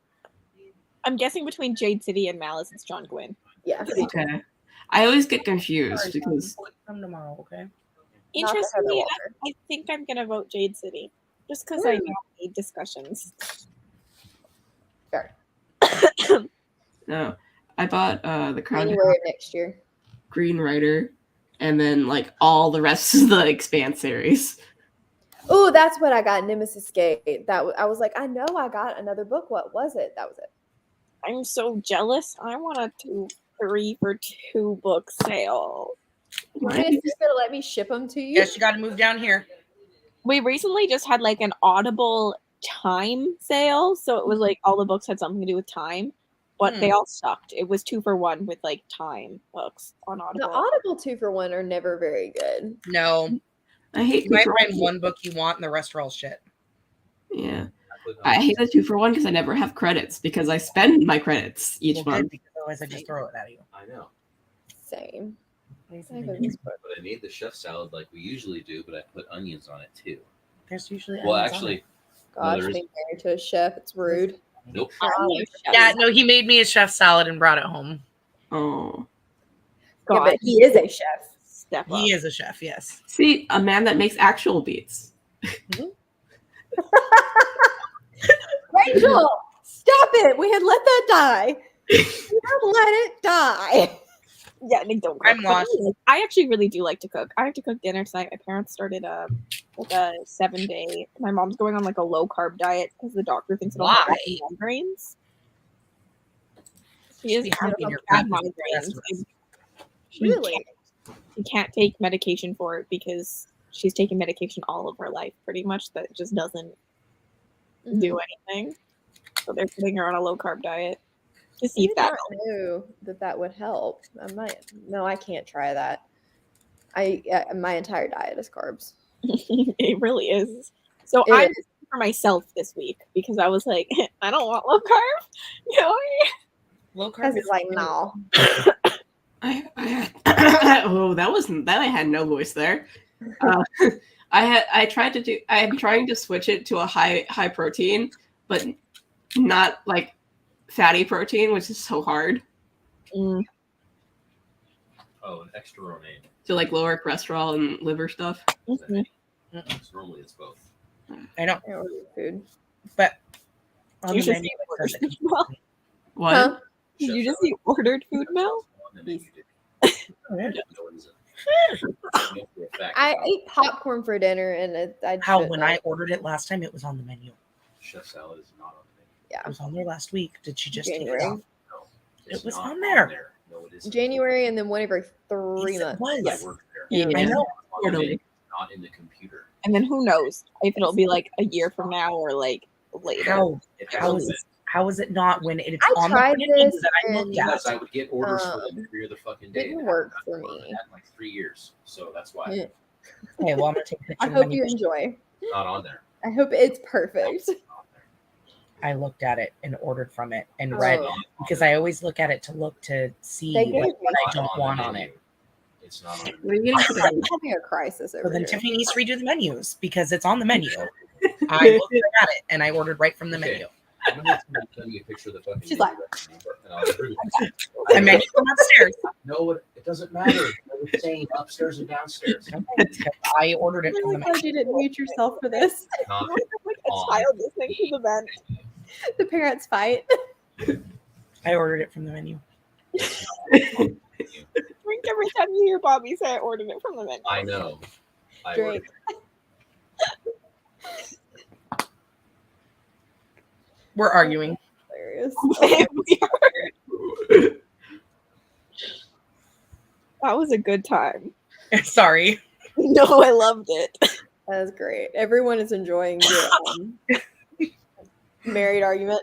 I'm guessing between Jade City and Malice, it's John Gwynn. Yeah. Okay. I always get confused because. Come tomorrow, okay? Interestingly, I think I'm gonna vote Jade City just because I know we need discussions. Fair. No, I bought the Crown January next year. Green Rider, and then like all the rest of the Expanse series. Oh, that's what I got. Nemesis Gate. I was like, I know I got another book. What was it? That was it. I'm so jealous. I want a 3 for 2 book sale. You're just gonna let me ship them to you? Yes, you got to move down here. We recently just had like an Audible time sale, so it was like all the books had something to do with time, but they all sucked. It was 2 for 1 with like time books on Audible. The Audible 2 for 1 are never very good. No. I hate. You might find one book you want, and the rest are all shit. Yeah, I hate the 2 for 1 because I never have credits because I spend my credits each month. Because otherwise, I just throw it at you. I know. Same. But I made the chef salad like we usually do, but I put onions on it too. There's usually actually, Gosh, there is- being married to a chef, it's rude. Nope. Yeah, no, he made me a chef salad and brought it home. Oh, Yeah, but he is a chef. Step up. He is a chef, yes. see, a man that makes actual beats. Wait, Rachel, stop it. We had let that die. We had let it die. Yeah, Nick, don't cook. I'm lost. I actually really do like to cook. I have to cook dinner tonight. My parents started like a 7-day. My mom's going on like a low carb diet because the doctor thinks it'll help Why? with migraines. She is Be having happy in your bad practice. migraines. She Really? She can't take medication for it because she's taken medication all of her life, pretty much, that just doesn't do anything. So they're putting her on a low carb diet to see I if did that not know that would help. I might. No, I can't try that. My entire diet is carbs. it really is. So It I'm is. for myself this week because I was like, I don't want low carb. You know? Low Because carb it's is like, no. Oh, that I had no voice there. I'm trying to switch it to a high protein, but not like fatty protein, which is so hard. Mm. Oh, an extra romaine. To like lower cholesterol and liver stuff. Mhm. Normally it's both. I know, I order food. but on You the just menu eat it ordered says food, Mel? What? Huh? Did you Chef just salad. eat ordered food, Mel? On the menu, dude. Oh, yeah. No, it isn't. You know for a fact I it's ate popcorn for dinner, and I How shouldn't when have. I ordered it last time, it was on the menu. chef salad is not on the menu. It was on there last week. Did she just take it January. off? No, it's It was not on there. No, it isn't. January, and then one every 3 Yes, it months. was. I work there. Yeah. I know. On the menu, not in the computer. And then who knows if it'll be like a year from now or like later. How is it not when it's I on the tried menu this that I looked and- at? Because I would get orders for them every other fucking day. didn't and work I haven't for gotten me. that in like 3 years. So that's why Yeah. Okay, well I'm gonna take a picture I of the hope menu. you enjoy. it's not on there. I hope it's perfect. It's not there. I looked at it and ordered from it and Oh. read It's not on because there. I always look at it to see They like, gave what I Not don't the want on menu. it. It's not on the What are you menu. getting for I'm dinner? having a crisis So over then here. Tiffany needs to redo the menus because it's on the menu. I looked at it and I ordered right from the Okay. menu. I'm gonna send you a picture of the fucking She's menu like- right now, and I'll prove it to you. The menu from upstairs. No, it doesn't matter. We're saying upstairs and downstairs. I ordered it Oh from my the God, menu. you didn't mute yourself for this. Not like a on child listening to the vent. The parents fight. I ordered it from the menu. Drink every time you hear Bobby say I ordered it from the menu. I know. I Drink. We're arguing. Hilarious. That was a good time. Sorry. No, I loved it. That is great. Everyone is enjoying your married argument.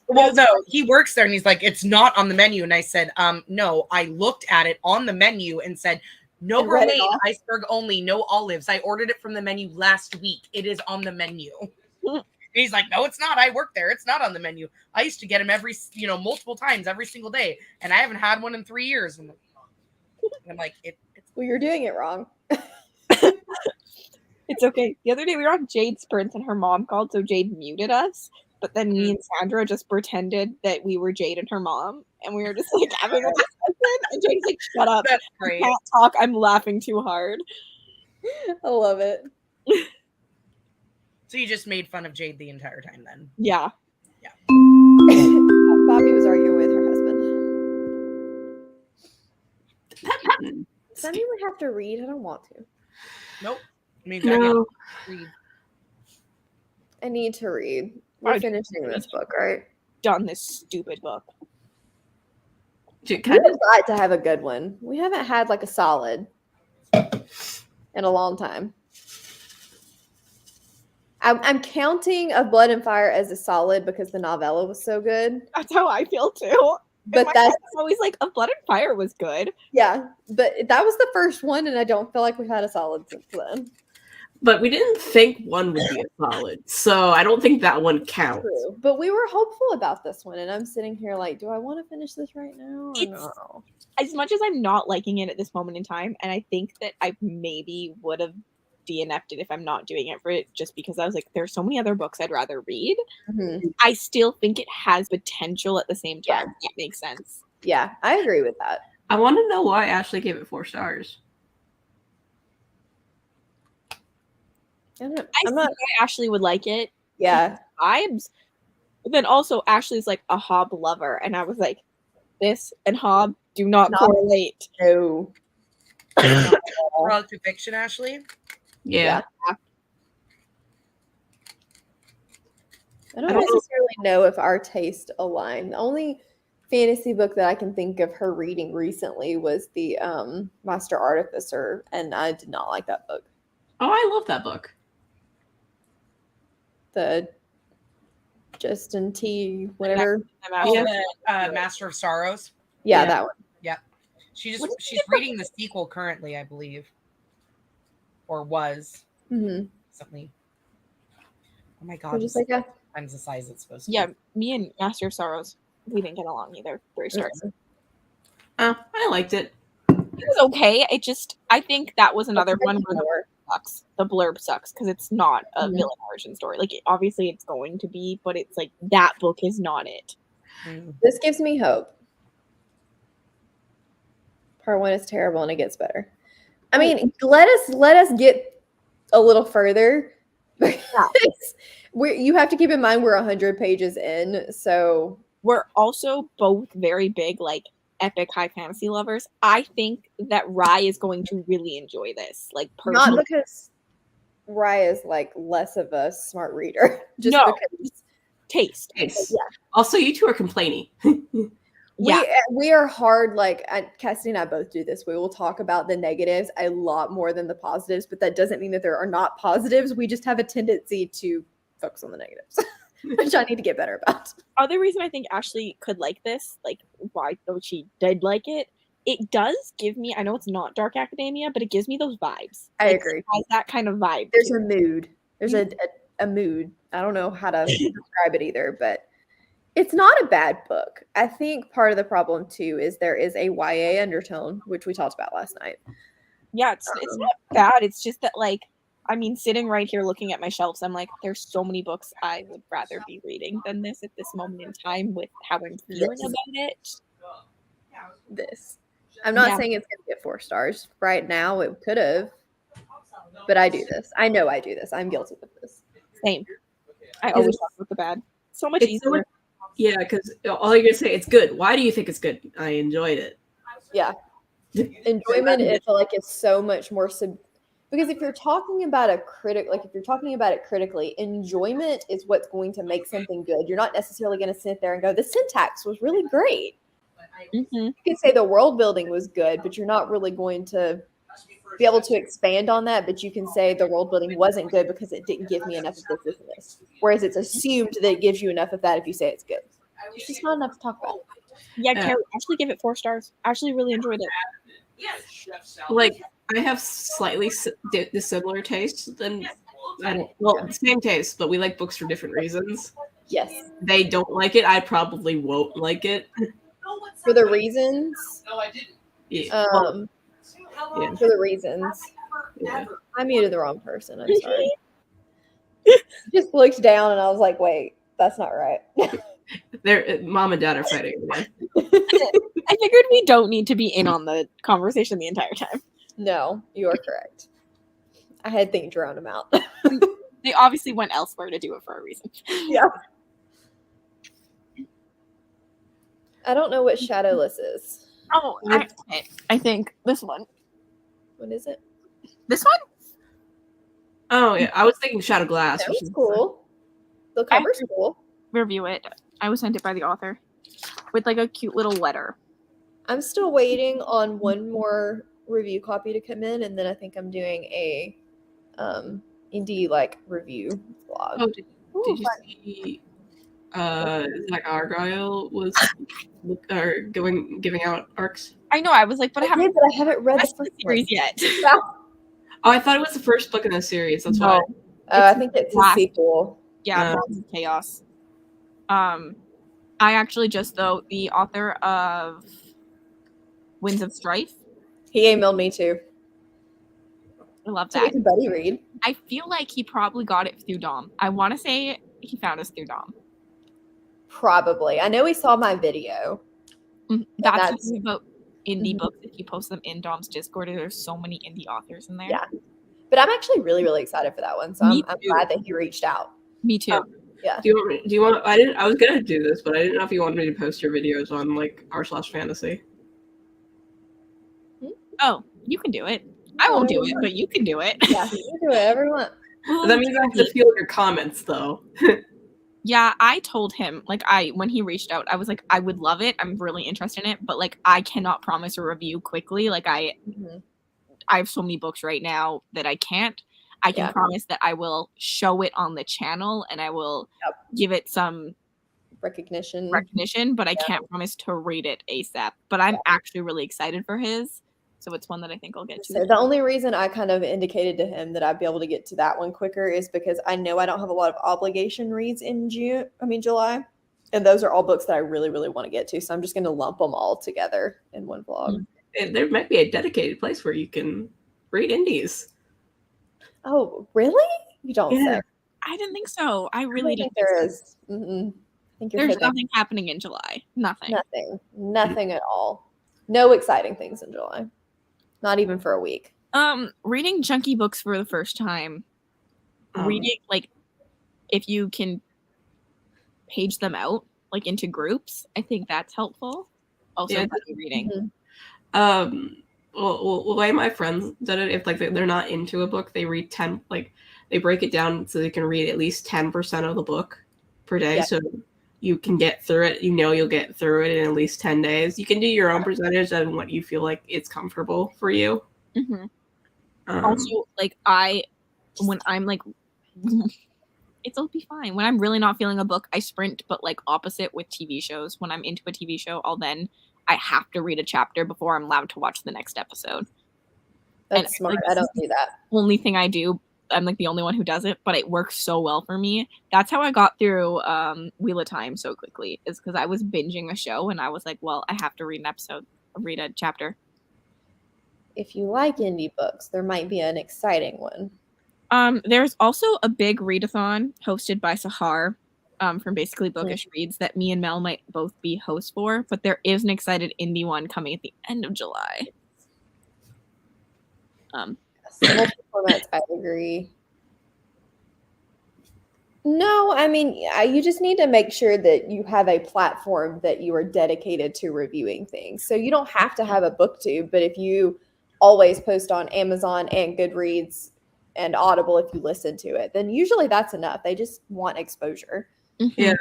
Well, no, he works there and he's like, it's not on the menu. And I said, no, I looked at it on the menu and said, no And read it romaine, off. iceberg only, no olives. I ordered it from the menu last week. It is on the menu. And he's like, no, it's not. I work there. It's not on the menu. I used to get them multiple times every single day. And I haven't had one in 3 years. And I'm like, it's Well, you're doing it wrong. It's okay. The other day we were on Jade's Sprint and her mom called, so Jade muted us. But then me and Sandra just pretended that we were Jade and her mom, and we were just like having a discussion. And Jade's like, "Shut up! that's I great. can't talk. I'm laughing too hard." I love it. So you just made fun of Jade the entire time then. Yeah. Bobby was arguing with her husband. Sunny would have to read. I don't want to. Nope. I mean, No. I need to read. We're I- finishing this book, right? Done this stupid book. I would like to have a good one. We haven't had like a solid in a long time. I'm counting Of Blood and Fire as a solid because the novella was so good. That's how I feel too. But My that's head was always like, "Of Blood and Fire" was good. yeah. But that was the first one, and I don't feel like we've had a solid since then. But we didn't think one would be a solid, so I don't think that one counts. True. But we were hopeful about this one, and I'm sitting here like, do I want to finish this right now? Or It's- no? As much as I'm not liking it at this moment in time, and I think that I maybe would have DNF'd it if I'm not doing it for it, just because I was like, there's so many other books I'd rather read. Mhm. I still think it has potential at the same time. If that makes sense. Yeah, I agree with that. I want to know why Ashley gave it 4 stars. I'm I not. see why Ashley would like it. Yeah, Vibes, But then also Ashley's like a Hob lover, and I was like, this and Hob do not correlate. No. Relative fiction, Ashley. Yeah. I don't necessarily know if our taste align. The only fantasy book that I can think of her reading recently was the Master Artificer, and I did not like that book. Oh, I love that book. The Justin T. whatever. Master of Sorrows. Yeah, that one. Yeah, she's reading the sequel currently, I believe, or was recently. Oh my god! Just like times the size it's supposed to. Yeah, me and Master of Sorrows, we didn't get along either. 3 stars. I liked it. It was okay. I think that was another one where the blurb sucks. The blurb sucks because it's not a villain origin story. Like, obviously it's going to be, but it's like that book is not it. This gives me hope. Part 1 is terrible and it gets better. I mean, let us get a little further. You have to keep in mind we're 100 pages in, so we're also both very big like epic high fantasy lovers. I think that Rye is going to really enjoy this. Like, personally. Not because Rye is like less of a smart reader, just because taste. Yeah. Also, you two are complaining. We are hard. Like, Cassidy and I both do this. We will talk about the negatives a lot more than the positives, but that doesn't mean that there are not positives. We just have a tendency to focus on the negatives, which I need to get better about. Other reason I think Ashley could like this, like why though she did like it, it does give me, I know it's not dark academia, but it gives me those vibes. I agree. It has that kind of vibe. There's a mood. There's a mood. I don't know how to describe it either, but it's not a bad book. I think part of the problem too is there is a YA undertone, which we talked about last night. Yeah, it's not bad. It's just that, like, I mean, sitting right here looking at my shelves, I'm like, there's so many books I would rather be reading than this at this moment in time with how I'm feeling about it. I'm not saying it's going to get 4 stars. Right now, it could have. But I do this. I know I do this. I'm guilty of this. Same. I always talk with the bad. So much easier. Yeah, because all you're going to say, it's good. Why do you think it's good? I enjoyed it. Yeah. Enjoyment, I feel like it's so much more because if you're talking about if you're talking about it critically, enjoyment is what's going to make something good. You're not necessarily going to sit there and go, the syntax was really great. You can say the world building was good, but you're not really going to be able to expand on that. But you can say the world building wasn't good because it didn't give me enough of this and this. Whereas it's assumed that it gives you enough of that if you say it's good. It's just not enough to talk about. Yeah, Carrie, actually give it 4 stars. I actually really enjoyed it. Like, I have slightly dissimilar tastes than same taste, but we like books for different reasons. Yes. They don't like it. I probably won't like it. For the reasons. No, I didn't. Yeah. For the reasons. Yeah. I muted the wrong person. I'm sorry. Just looked down and I was like, wait, that's not right. Mom and Dad are fighting again. I figured we don't need to be in on the conversation the entire time. No, you are correct. I had things drown them out. They obviously went elsewhere to do it for a reason. Yeah. I don't know what Shadowless is. Oh, I think this one. What is it? This one? Oh, yeah. I was thinking Shadow Glass. That was cool. The cover's cool. Review it. I was sent it by the author with like a cute little letter. I'm still waiting on one more review copy to come in, and then I think I'm doing a indie like review vlog. Oh, did you see Zach Argyle was giving out arcs? I know. I was like, but I haven't read the first series yet. Oh, I thought it was the first book in the series. That's why. I think it's a sequel. Yeah, Chaos. I actually just, though, the author of Winds of Strife. He emailed me too. I love that. Buddy read. I feel like he probably got it through Dom. I want to say he found us through Dom. Probably. I know he saw my video. That's the thing about indie books. If you post them in Dom's Discord, there's so many indie authors in there. Yeah. But I'm actually really, really excited for that one. So I'm glad that he reached out. Me too. Yeah. Do you want? I was gonna do this, but I didn't know if you wanted me to post your videos on like r/fantasy. Oh, you can do it. I won't do it, but you can do it. Yeah, you can do whatever you want. Well, That means I have to feel your comments though. yeah, I told him when he reached out, I was like, I would love it. I'm really interested in it, but like I cannot promise a review quickly. Like I have so many books right now that I can't. I can promise that I will show it on the channel and I will give it some recognition, but I can't promise to read it ASAP. But I'm actually really excited for his. So it's one that I think I'll get to. So the only reason I kind of indicated to him that I'd be able to get to that one quicker is because I know I don't have a lot of obligation reads in July. And those are all books that I really, really want to get to. So I'm just going to lump them all together in one vlog. And there might be a dedicated place where you can read indies. Oh, really? You don't say. I didn't think so. I really didn't think there is. I think there's nothing happening in July. Nothing at all. No exciting things in July. Not even for a week. Reading chunky books for the first time. Reading, like, if you can page them out, like, into groups, I think that's helpful. Also, reading. Well, the way my friends did it, if like they're not into a book, they read 10, like they break it down so they can read at least 10% of the book per day. Yeah. So you can get through it. You'll get through it in at least 10 days. You can do your own percentage and what you feel like it's comfortable for you. Also, like when I'm like, it'll be fine. When I'm really not feeling a book, I sprint, but like opposite with TV shows. When I'm into a TV show, I have to read a chapter before I'm allowed to watch the next episode. That's smart. Like, I don't do that. Only thing I do. I'm like the only one who does it, but it works so well for me. That's how I got through Wheel of Time so quickly, is because I was binging a show and I was like, well, I have to read a chapter. If you like indie books, there might be an exciting one. There's also a big readathon hosted by Sahar from Basically Bookish Reads that me and Mel might both be hosts for, but there is an excited indie one coming at the end of July. Multiple formats, I agree. No, I mean, you just need to make sure that you have a platform that you are dedicated to reviewing things. So you don't have to have a booktube, but if you always post on Amazon and Goodreads and Audible, if you listen to it, then usually that's enough. They just want exposure. Yeah.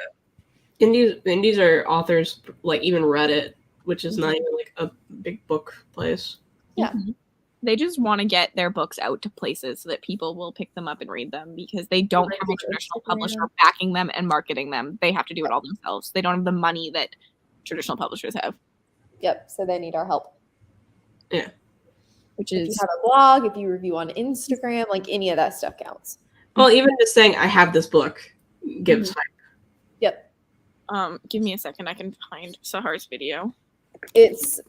Indies are authors, like even Reddit, which is not even like a big book place. Yeah. They just want to get their books out to places so that people will pick them up and read them, because they don't have a traditional publisher backing them and marketing them. They have to do it all themselves. They don't have the money that traditional publishers have. Yep. So they need our help. Yeah. Which is, if you have a blog, if you review on Instagram, like any of that stuff counts. Well, even just saying I have this book gives hype. Yep. Give me a second. I can find Sahar's video. It's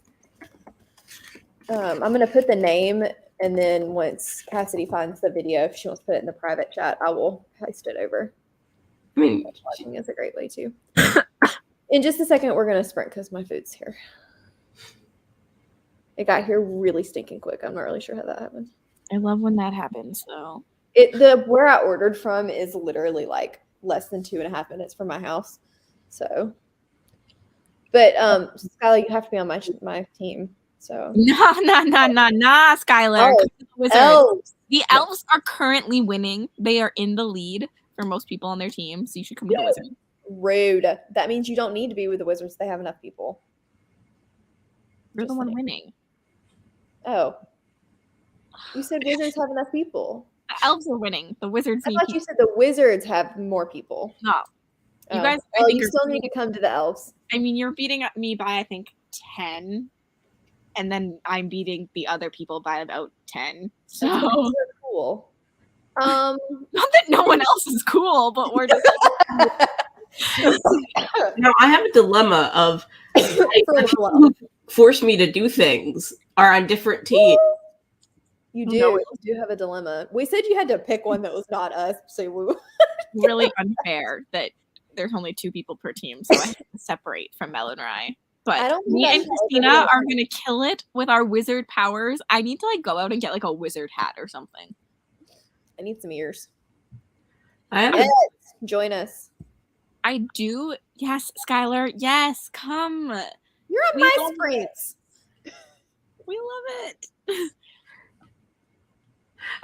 I'm going to put the name, and then once Cassidy finds the video, if she wants to put it in the private chat, I will paste it over. I mean, watching is a great way too. In just a second, we're going to sprint because my food's here. It got here really stinking quick. I'm not really sure how that happened. I love when that happens, though. Where I ordered from is literally like less than 2.5 minutes from my house. So, but Skylar, you have to be on my team. So nah, Skylar. Elves. The elves are currently winning. They are in the lead for most people on their team, so you should come with the wizards. Rude. That means you don't need to be with the wizards. They have enough people. You're the one winning. Oh. You said wizards have enough people. The elves are winning. The wizards I thought you said the wizards have more people. No. You guys, you still need to come to the elves. I mean, you're beating me by, I think, 10. And then I'm beating the other people by about 10. So cool. Not that no one else is cool, but we're just No, I have a dilemma of who force me to do things are on different teams. You do. You do have a dilemma. We said you had to pick one that was not us. So really unfair that there's only 2 people per team, so I have to separate from Mel and I. But me and Christina are gonna kill it with our wizard powers. I need to like go out and get like a wizard hat or something. I need some ears. Join us. I do. Yes, Skylar. Yes, come. You're on We my love sprints. We love it.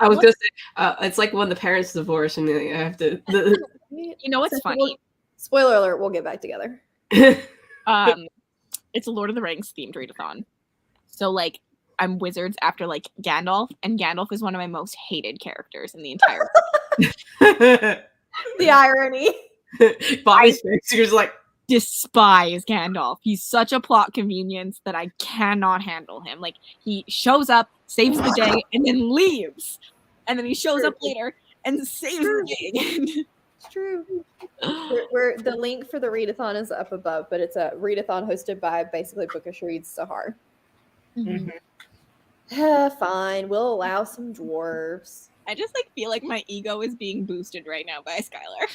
I was gonna say, it's like when the parents divorce and they have to. You know what's So funny? Spoiler alert, we'll get back together. It's a Lord of the Rings themed readathon. So like I'm wizards after like Gandalf, and Gandalf is one of my most hated characters in the entire The irony. Bobby's face. You're just like, despise Gandalf. He's such a plot convenience that I cannot handle him. Like he shows up, saves the day, and then leaves. And then he shows up later and saves the day again. It's true. We're the link for the readathon is up above, but it's a readathon hosted by basically Bookish Reads Sahar. Fine, we'll allow some dwarves. I just like feel like my ego is being boosted right now by Skylar.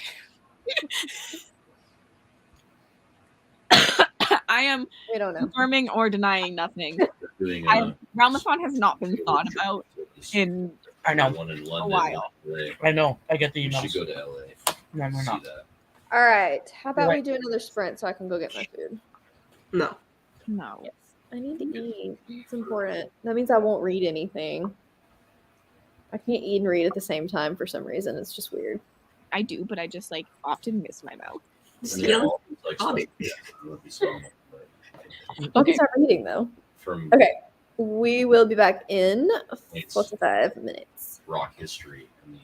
I am We don't know. confirming or denying nothing. Doing Realmathon has not been thought about in I know. one in London. while. LA. I know. I get the You emails. should go to LA. No, we're See not. that. All right. How about Right. we do another sprint so I can go get my food? no. No. Yes. I need to eat. It's important. That means I won't read anything. I can't eat and read at the same time for some reason. It's just weird. I do, but I just like often miss my mouth. And they're all, like, Hobby. stuff- yeah, it would be so much, but I can start reading though. from Okay. We will be back in It's- 45 minutes. rock history. I mean,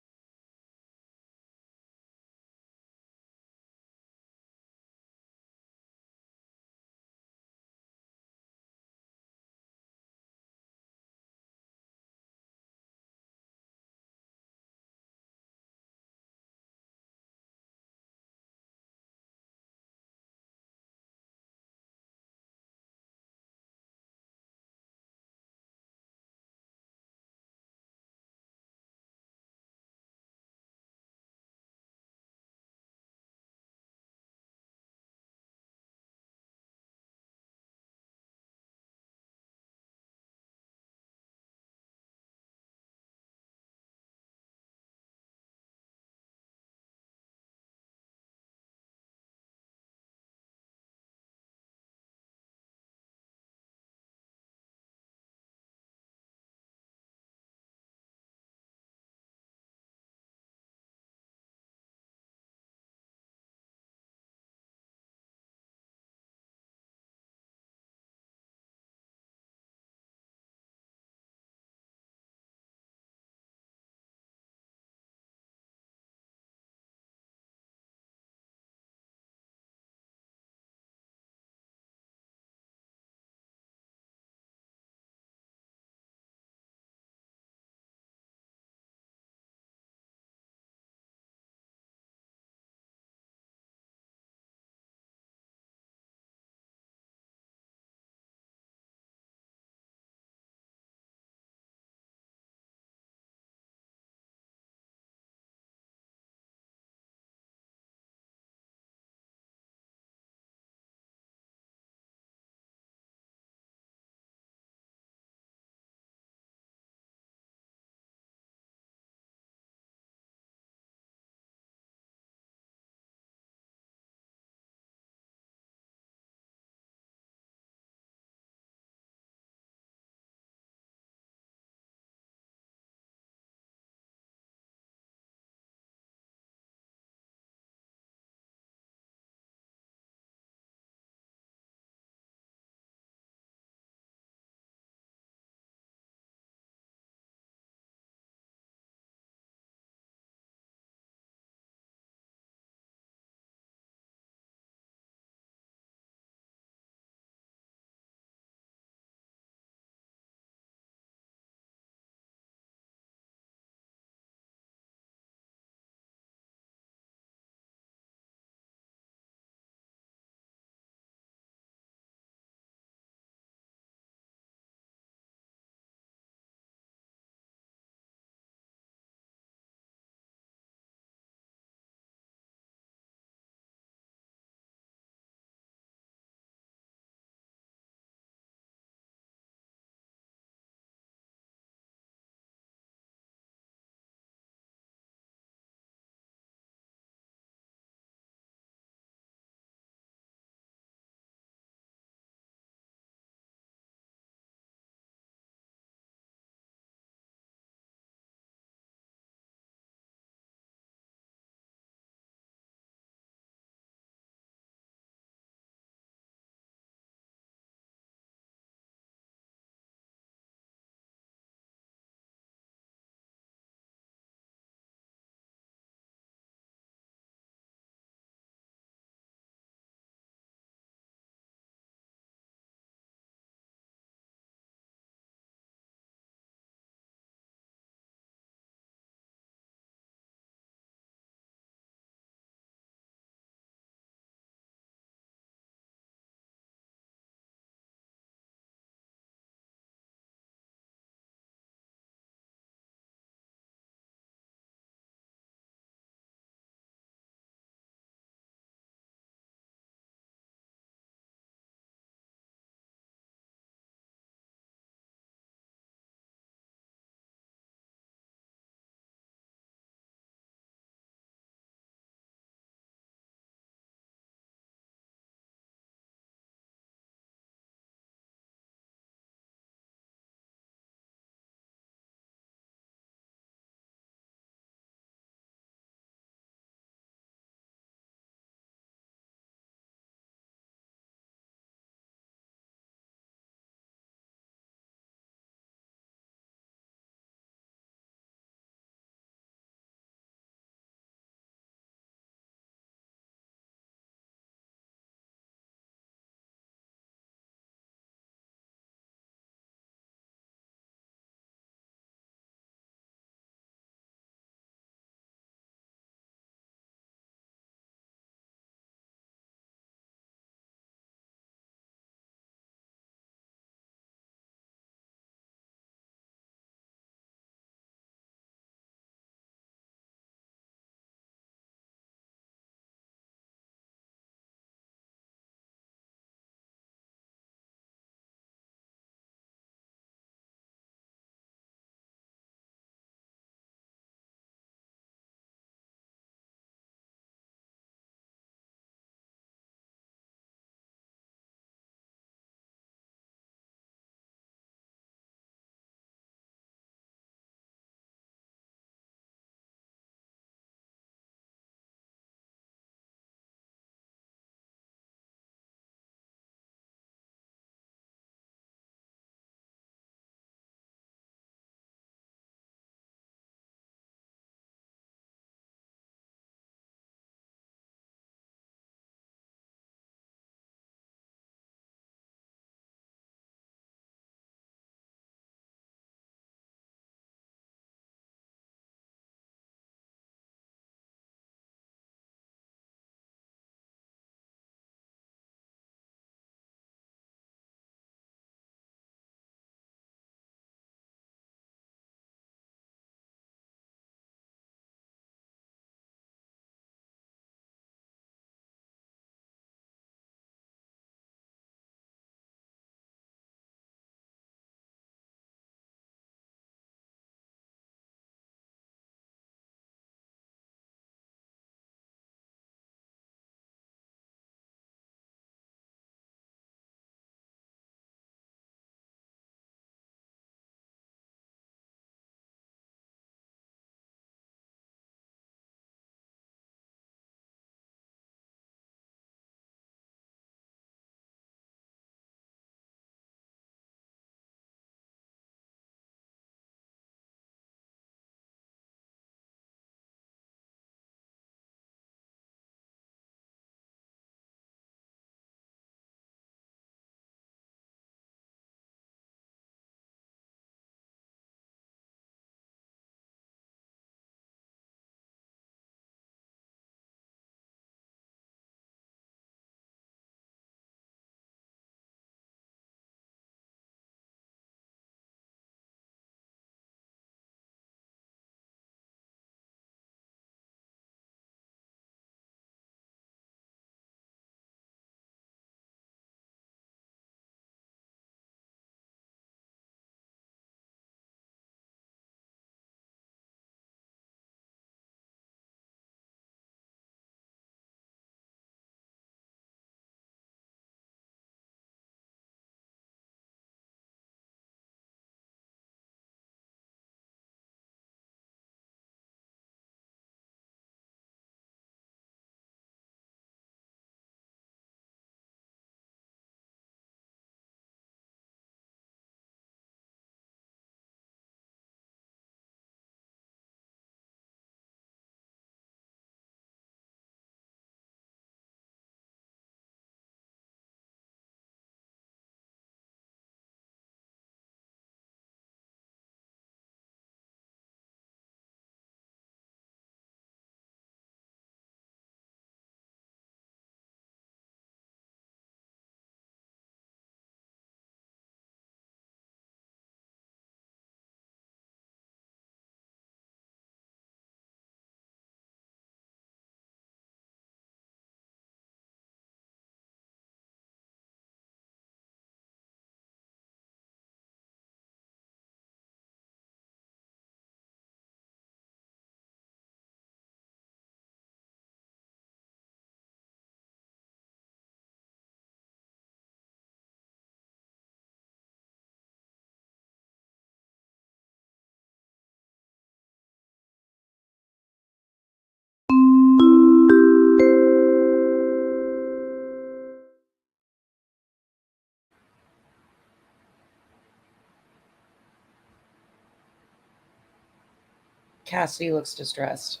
Cassidy looks distressed.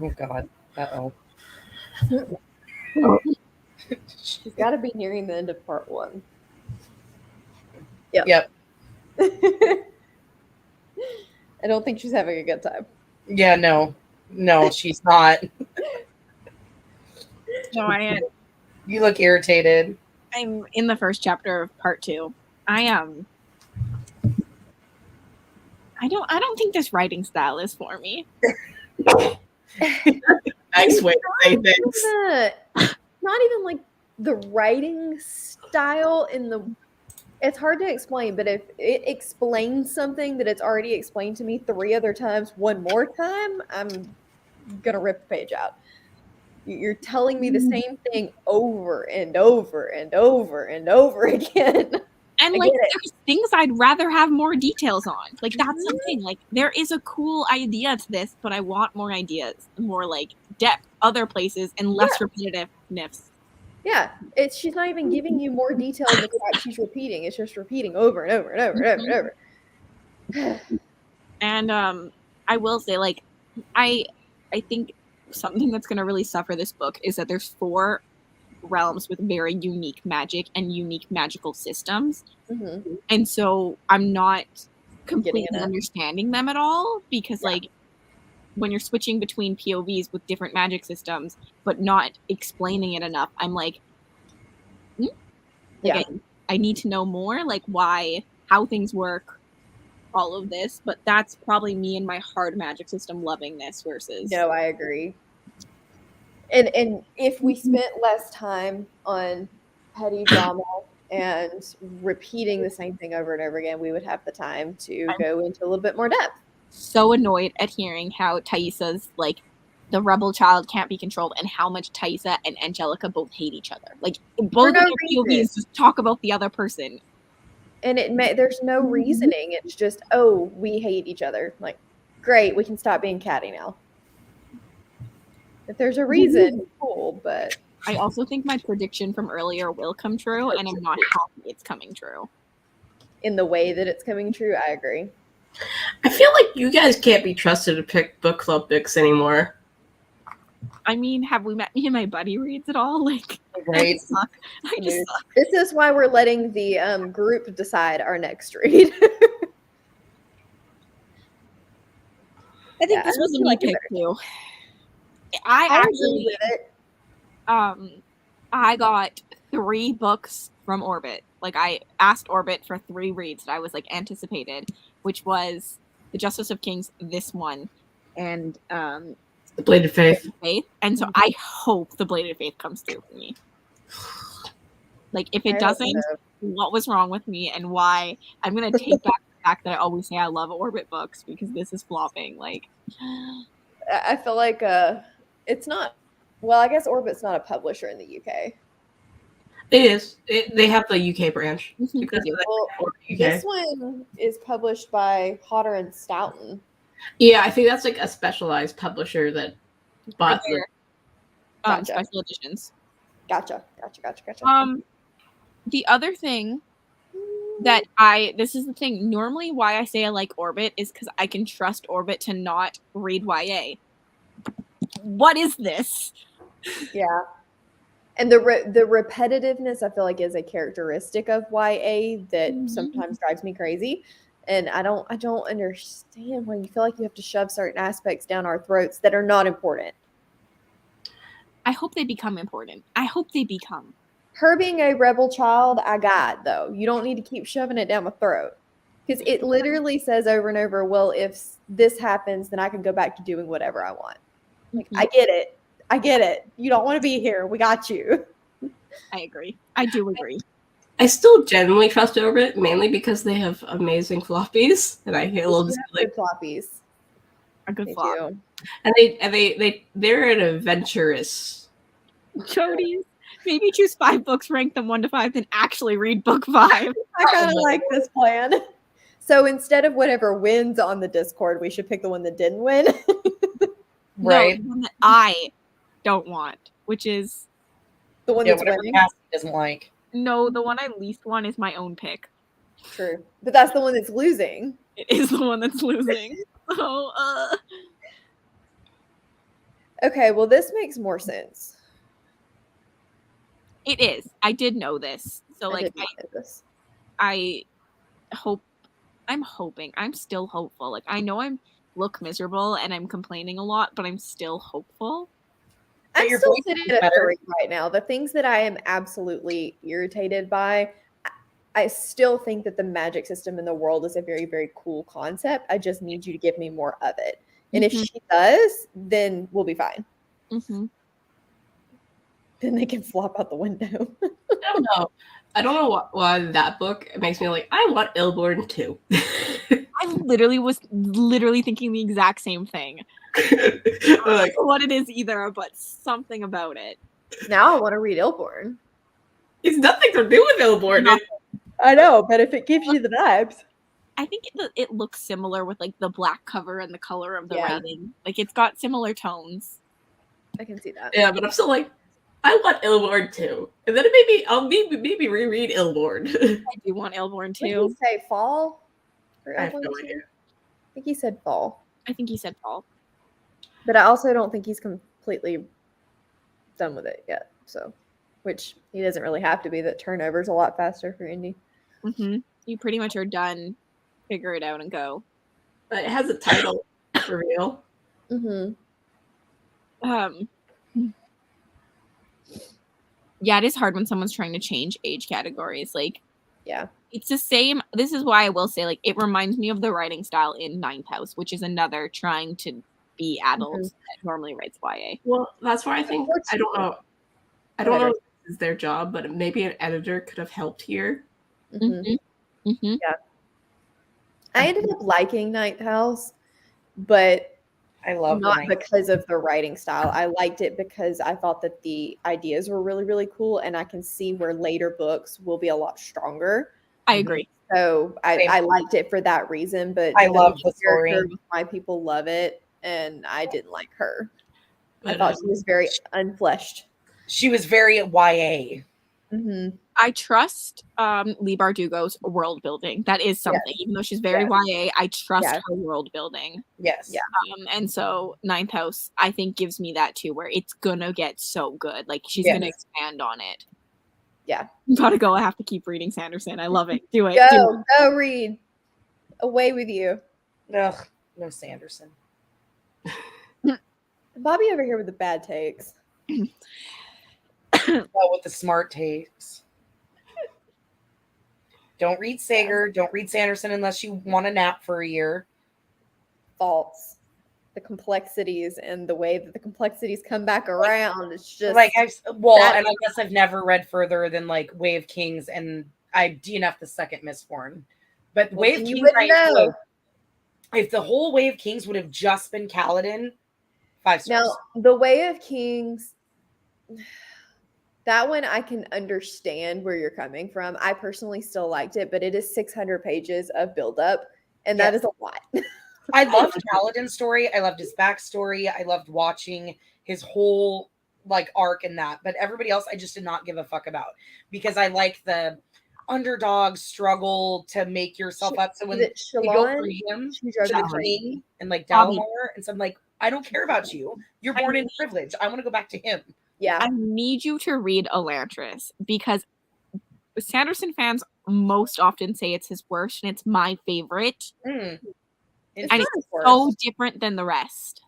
Oh God. Uh-oh. She's got to be nearing the end of part 1. Yep. Yep. I don't think she's having a good time. Yeah, no. No, she's not. No, You look irritated. I'm in the first chapter of part 2. I don't think this writing style is for me. Nice way to say things. Not even like the writing style in the. It's hard to explain, but if it explains something that it's already explained to me 3 other times, one more time, I'm gonna rip the page out. You're telling me the same thing over and over and over and over again. And like, there's things I'd rather have more details on. Like, that's something. Like, there is a cool idea to this, but I want more ideas, more like depth, other places, and less repetitiveness. Yeah, she's not even giving you more detail in the crap she's repeating. It's just repeating over and over and over and over and over. And I will say, like, I think something that's going to really suffer this book is that there's 4 realms with very unique magic and unique magical systems. Mm-hmm. And so I'm not completely understanding them at all because, like, when you're switching between POVs with different magic systems, but not explaining it enough, I'm like, I need to know more, like why, how things work, all of this. But that's probably me and my hard magic system loving this versus. No, I agree. And if we spent less time on petty drama and repeating the same thing over and over again, we would have the time to go into a little bit more depth. So annoyed at hearing how Thaisa's like the rebel child can't be controlled and how much Thaisa and Angelica both hate each other. Like both of their POVs just talk about the other person. And there's no reasoning. It's just, oh, we hate each other. Like, great, we can stop being catty now. If there's a reason, cool, but I also think my prediction from earlier will come true, and I'm not happy it's coming true. In the way that it's coming true, I agree. I feel like you guys can't be trusted to pick book club picks anymore. I mean, have we met me and my buddy reads at all? Like, right? I just suck. This is why we're letting the group decide our next read. I think this was a me pick too. I actually, I got 3 books from Orbit. Like, I asked Orbit for 3 reads that I was like anticipated, which was The Justice of Kings, this one, and The Blade of Faith. And so I hope The Blade of Faith comes through for me. Like, if it doesn't, what was wrong with me and why? I'm gonna take back the fact that I always say I love Orbit books because this is flopping. Like, I feel like it's not. Well, I guess Orbit's not a publisher in the UK. It is. They have the UK branch. Because this one is published by Hodder and Stoughton. Yeah, I think that's like a specialized publisher that bought Gotcha. Special editions. Gotcha. The other thing that this is the thing. Normally, why I say I like Orbit is because I can trust Orbit to not read YA. What is this? Yeah. And the repetitiveness, I feel like, is a characteristic of YA that sometimes drives me crazy. And I don't understand why you feel like you have to shove certain aspects down our throats that are not important. I hope they become important. I hope they become. Her being a rebel child, I got, though. You don't need to keep shoving it down my throat. Because it literally says over and over, well, if this happens, then I can go back to doing whatever I want. Like, I get it. You don't want to be here. We got you. I agree. I do agree. I still genuinely trust Orbit, mainly because they have amazing floppies, and I will just like floppies. A good flop. And they're an adventurous. Chodies. Maybe choose 5 books, rank them 1 to 5, then actually read book 5. I kind of like this plan. So instead of whatever wins on the Discord, we should pick the one that didn't win. Right. No, the one that I don't want, which is the one that's winning. Cassie doesn't like. No, the one I least want is my own pick. True. But that's the one that's losing. It is the one that's losing. So, Okay, well, this makes more sense. it is. I did know this. So, I like, did not know this. I hope, I'm hoping, I'm still hopeful. Like, I know I'm look miserable and I'm complaining a lot, but I'm still hopeful. I'm your still voice sitting is at a better. 3 right now. The things that I am absolutely irritated by, I still think that the magic system in the world is a very, very cool concept. I just need you to give me more of it. And if Mhm. she does, then we'll be fine. Mm-hmm. Then they can flop out the window. I don't know. I don't know why that book makes me like, I want Ilborn too. I literally was thinking the exact same thing. Like, What it is either, but something about it. Now I want to read Ilborn. it's nothing to do with Ilborn. Nothing. I know, but if it gives you the vibes. I think it looks similar with like the black cover and the color of the Yeah. writing. Like it's got similar tones. I can see that. Yeah, but I'm still like, I want Ilborn too. And then I'll maybe reread Ilborn. I do want Elborn Did too. he say fall? For I have Ilborn no too? idea. I think he said fall. I think he said fall. But I also don't think he's completely done with it yet. So, which he doesn't really have to be. That turnover's a lot faster for Indy. Mm-hmm. You pretty much are done. Figure it out and go. It has a title reveal. Mm-hmm. Yeah, it is hard when someone's trying to change age categories. Like, Yeah. it's the same. This is why I will say, like, it reminds me of the writing style in Ninth House, which is another trying to be adult that normally writes YA. Well, that's why I think I don't know. I don't know if this is their job, but maybe an editor could have helped here. Mm-hmm. Mm-hmm. Yeah. I ended up liking Ninth House, but I love not the because of the writing style. I liked it because I thought that the ideas were really, really cool, and I can see where later books will be a lot stronger. I agree. So Same. I liked it for that reason. But I love the story. character was why people love it, and I didn't like her. I But, thought she was very unfleshed. She was very YA. Mm-hmm. I trust Lee Bardugo's world building. That is something. Even though she's very YA, I trust Yes. her world building. Yes. Yeah. And so Ninth House, I think, gives me that too, where it's gonna get so good. Like she's Yes. gonna expand on it. Yeah. Gotta go. I have to keep reading Sanderson. I love it. Do it. Go read. Away with you. Ugh, no Sanderson. Bobby over here with the bad takes. Well, with the smart takes. Don't read Sager. Don't read Sanderson unless you want a nap for a year. Faults. The complexities and the way that the complexities come back around. It's just Like and I guess I've never read further than like Way of Kings, and I DNF the second Mistborn. But Way of you Kings, wouldn't know. if the whole Way of Kings would have just been Kaladin, 5 stars. Now, the Way of Kings, that one I can understand where you're coming from. I personally still liked it, but it is 600 pages of buildup, and that is a lot. I loved Kaladin's story. I loved his backstory. I loved watching his whole like arc in that. But everybody else, I just did not give a fuck about because I like the underdog struggle to make yourself up. So when Is it you go Shalon? from him She's to the driving king and like Bobby. Dalamar, and so I'm like, I don't care about you. You're born in privilege. I want to go back to him. Yeah. I need you to read Elantris because Sanderson fans most often say it's his worst, and it's my favorite. It's And not it's his worst. so different than the rest.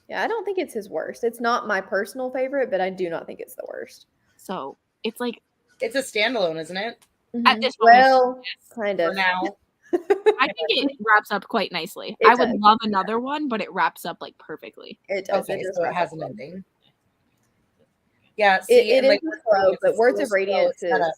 Yeah, I don't think it's his worst. It's not my personal favorite, but I do not think it's the worst. So it's like It's a standalone, isn't it? at this moment, Well, kind For of. now. I think it wraps up quite nicely. It I would does. love another one, but it wraps up like perfectly. It does. Okay, does so it wrap has up an well. ending. Yeah, It see, is and, like, slow, but Words so of Radiance slow, it's is. kinda-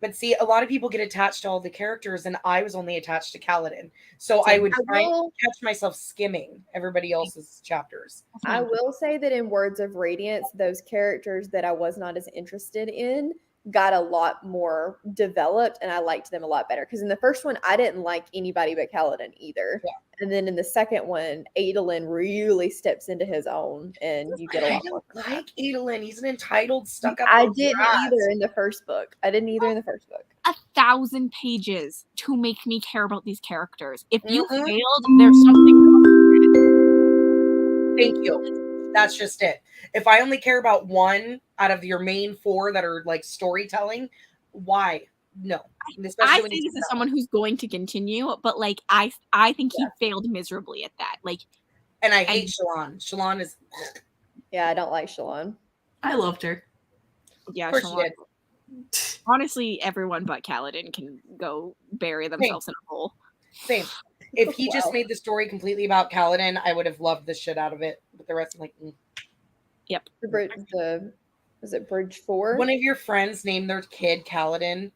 But see, a lot of people get attached to all the characters, and I was only attached to Kaladin. So I would catch myself skimming everybody else's chapters. I will say that in Words of Radiance, those characters that I was not as interested in got a lot more developed, and I liked them a lot better. Because in the first one, I didn't like anybody but Kaladin either. Yeah. And then in the second one, Adolin really steps into his own, and you get a I lot more. don't like Adolin. He's an entitled, stuck up. I little didn't brat. either in the first book. I didn't either in the first book. 1,000 pages to make me care about these characters. If you Mhm. failed, there's something wrong. Thank you. That's just it. If I only care about one out of your main 4 that are like storytelling, why? No. Especially I when say you this is someone who's going to continue, but like I think he failed miserably at that. Like, and I hate Shalon. Shalon is Yeah, I don't like Shalon. I loved her. yeah, of course she Shalon. did. Honestly, everyone but Kaladin can go bury themselves in a hole. Same. If he just Wow. made the story completely about Kaladin, I would have loved the shit out of it. But the rest, I'm like, Yep. Was it Bridge 4? One of your friends named their kid Kaladin.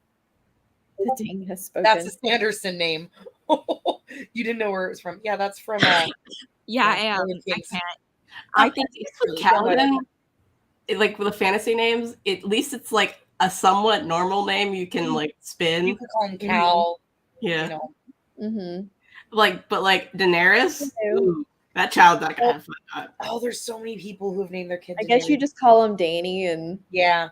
The Ding has spoken. That's a Sanderson name. You didn't know where it was from. Yeah, that's from Yeah, I am. William I King's. can't. I think With Kaladin, like with the fantasy names, at least it's like a somewhat normal name you can like spin. You could call him Cal. Yeah. You know. Mm-hmm. But like Daenerys, Hello. ooh, that child's not gonna have fun. Oh, there's so many people who have named their kids. I guess you just call him Danny and Yeah.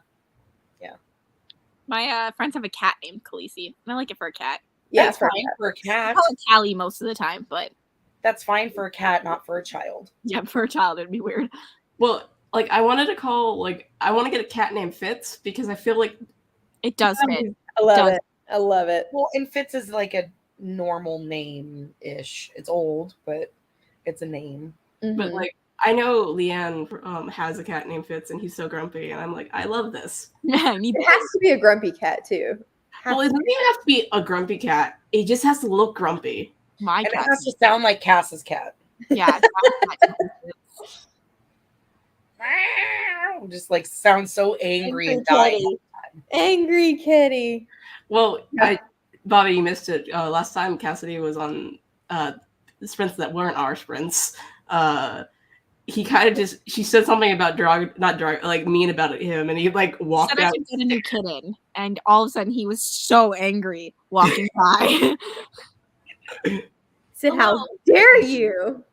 my friends have a cat named Khaleesi, and I like it for a cat. yeah, That's for fine for a I cat. call it Callie most of the time, but That's fine for a cat, not for a child. yeah, for a child it'd be weird. Well, like I want to get a cat named Fitz because I feel like It does fit. I love Does. it. I love it. Well, and Fitz is like a normal name-ish. It's old, but it's a name. but Mhm. like I know Leanne has a cat named Fitz and he's so grumpy and I'm like, I love this. I need It has to be a grumpy cat too. Well, it doesn't even have to be a grumpy cat. It just has to look grumpy. my And it cat. has to sound like Cass's cat. Yeah. Just like sounds so angry and Angry dying. kitty. Angry kitty. Well, Bobby, you missed it. Last time Cassidy was on sprints that weren't our sprints. He kind of she said something about like mean about him, and he like walked Said I out. should get a new kitten, and all of a sudden he was so angry walking by. Said, how dare you?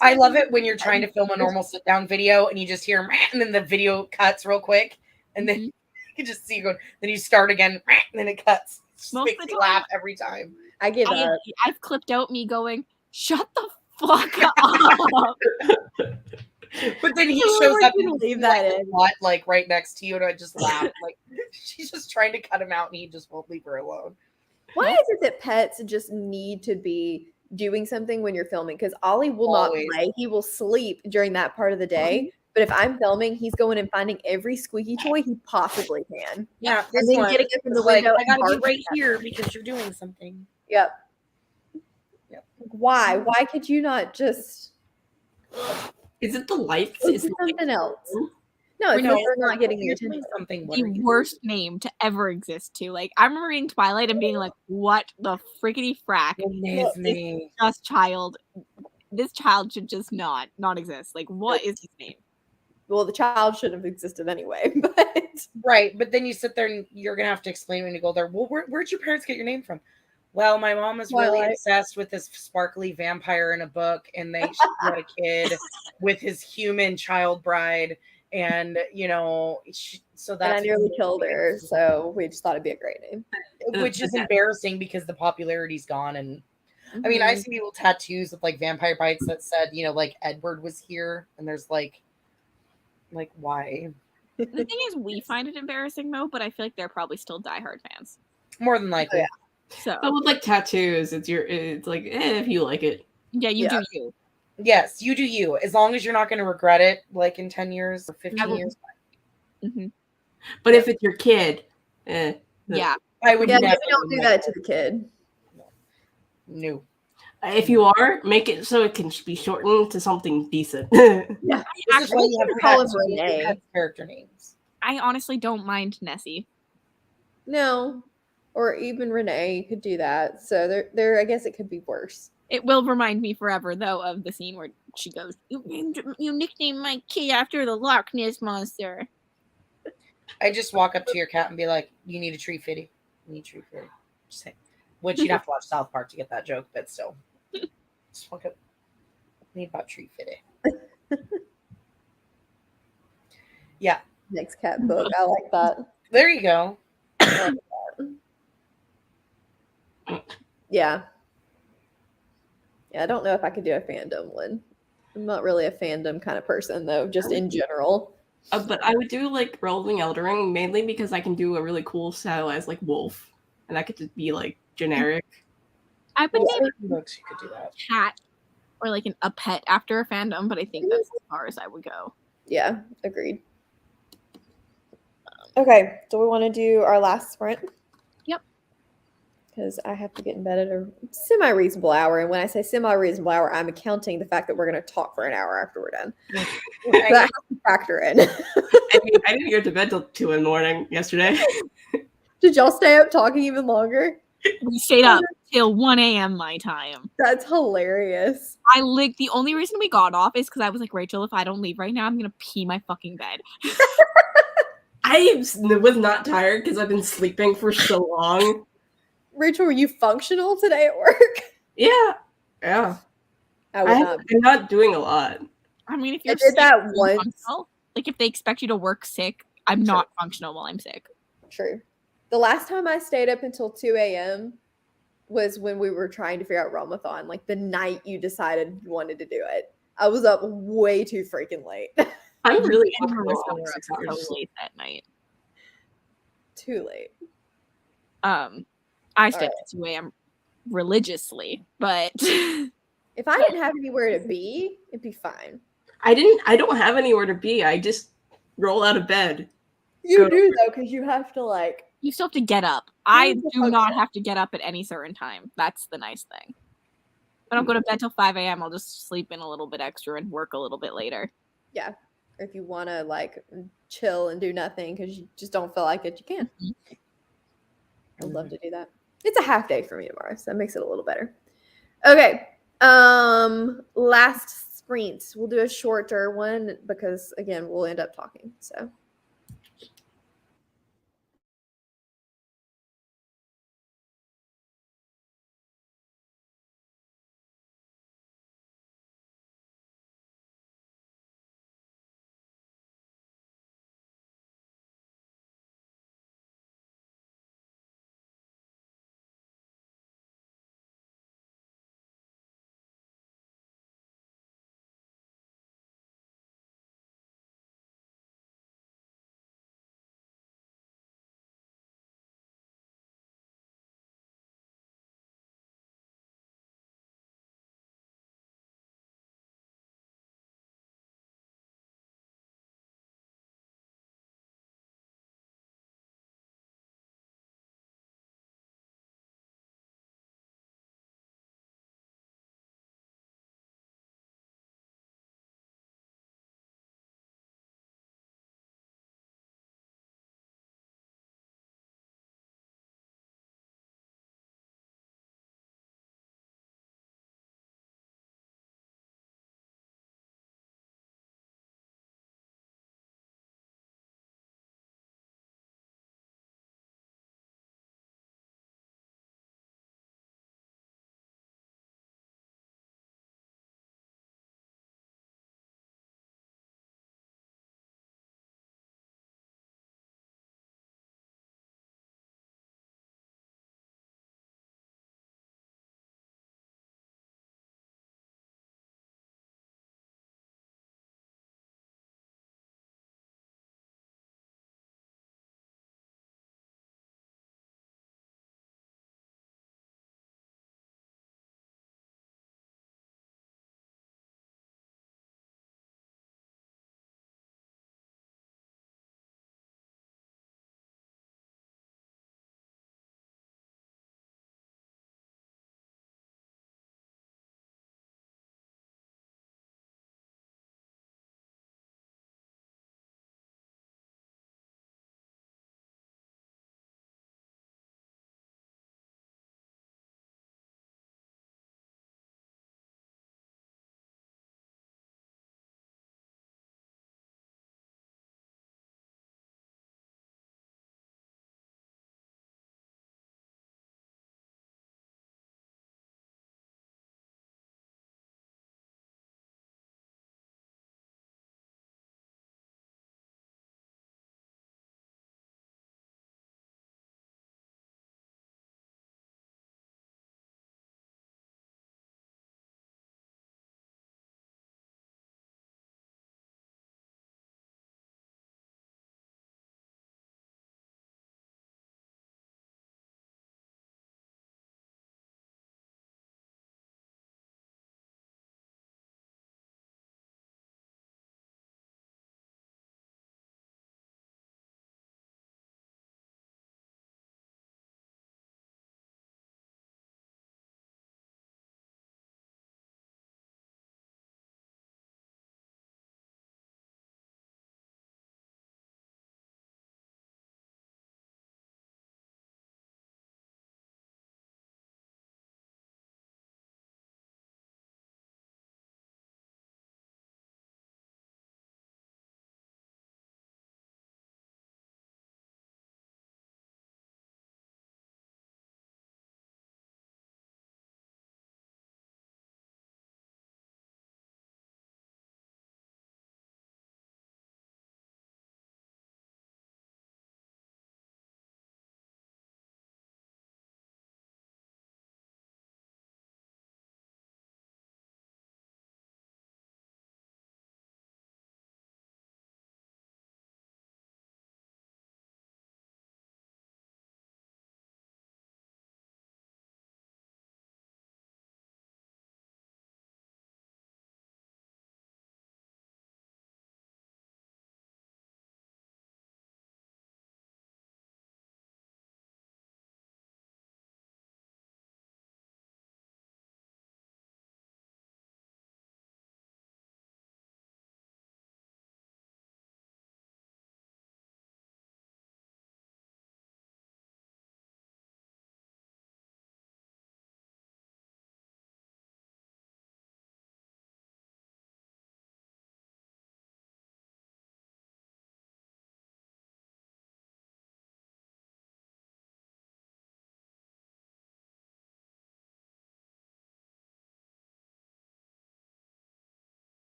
I love it when you're trying to film a normal sit-down video and you just hear and then the video cuts real quick, and then you just see you going. Then you start again, and then it cuts. It just Most makes of me the laugh every time. I give up. I've clipped out me going, "Shut the fuck up." But then he I shows would up you and leave leave that that in? what like right next to you, and I just laugh. Like she's just trying to cut him out, and he just won't leave her alone. Why is it that pets just need to be doing something when you're filming? Because Ollie will Always. not play. He will sleep during that part of the day. But if I'm filming, he's going and finding every squeaky toy he possibly can. Yeah, And this then one getting up in the is like, window. I gotta and be right barking at here because you're doing something. Yep. Yep. Why? Why could you not just Is it the lights? do Is it like, something else? No, it's No, because they're not getting your you're attention. doing something. What are The you worst name to ever exist too. Like I remember reading Twilight and being like, "What the frickety frack? doing? His name. Just child. This child should just not exist. Like, what is his name?" Well, the child should have existed anyway, but Right, but then you sit there and you're gonna have to explain when you go there. Well, where'd your parents get your name from? Well, my mom was really Twilight. obsessed with this sparkly vampire in a book, and she had a kid with his human child bride, and so and I that's nearly killed her. So we just thought it'd be a great name. which is embarrassing because the popularity's gone. And I mean, I see people tattoos with like vampire bites that said, like Edward was here, and there's like why? The thing is, we find it embarrassing though, but I feel like they're probably still diehard fans. More than likely. Oh, yeah. So but with like tattoos, it's like if you like it. yeah, you Yeah. do you. Yes, you do you. As long as you're not going to regret it, like in 10 years or 15 years. Mm-hmm. But if it's your kid, Yeah. I would Yeah, never don't do that to the kid. No. if you are, make it so it can be shortened to something decent. This is why Actually, you have call pets. him You need Renee. pets' character names. I honestly don't mind Nessie. No, or even Renee, you could do that. So there. I guess it could be worse. It will remind me forever though of the scene where she goes, "You nicknamed my kid after the Loch Ness monster." I just walk up to your cat and be like, "You need a tree fitty. You need a tree fitty." Just say, which you'd have to watch South Park to get that joke, but still. Just walk up. Need about tree fitty. Yeah. Next cat book. I like that. There you go. Yeah. Yeah, I don't know if I could do a fandom one. I'm not really a fandom kind of person though, just in general. But I would do like Revolving Eldering mainly because I can do a really cool stylized like wolf, and that could just be like generic. I would name Books, you could do that. a cat or like a pet after a fandom, but I think that's as far as I would go. Yeah, agreed. Okay, do we want to do our last sprint? Yep. Because I have to get in bed at a semi-reasonable hour. And when I say semi-reasonable hour, I'm accounting the fact that we're going to talk for an hour after we're done. So that has to factor in. I mean, I didn't go to bed till 2 in the morning yesterday. Did y'all stay up talking even longer? We stayed up till 1 a.m. my time. That's hilarious. The only reason we got off is because I was like, Rachel, if I don't leave right now, I'm gonna pee my fucking bed. I was not tired because I've been sleeping for so long. Rachel, were you functional today at work? Yeah. I would not. I'm not doing a lot. I mean, if I you're did sick, that you're once. functional. Like if they expect you to work sick, I'm not functional while I'm sick. True. The last time I stayed up until 2 a.m. was when we were trying to figure out Ramathon, like the night you decided you wanted to do it. I was up way too freaking late. I'm really And comfortable Marissa with were up 6 hours of so sleep. late that night. Too late. I stayed at 2 a.m. religiously, but If I didn't have anywhere to be, it'd be fine. I don't have anywhere to be. I just roll out of bed. You do though, because you have to like. you still have to get up. You I have to do function. not have to get up at any certain time. That's the nice thing. If I don't go to bed till 5 a.m., I'll just sleep in a little bit extra and work a little bit later. Yeah. Or if you want to like chill and do nothing because you just don't feel like it, you can. I'd love to do that. It's a half day for me tomorrow, so that makes it a little better. Okay. Last sprint. We'll do a shorter one because again, we'll end up talking. So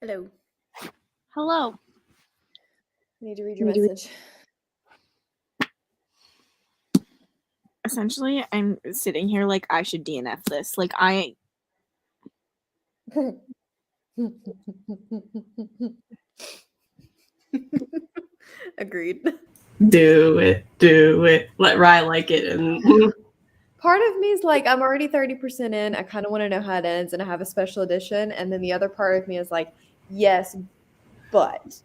Hello. Hello. I need to read your message. Essentially, I'm sitting here like I should DNF this. Like I Agreed. Do it. Let Rye like it. And Part of me is like, I'm already 30% in. I kind of want to know how it ends, and I have a special edition. And then the other part of me is like, yes, but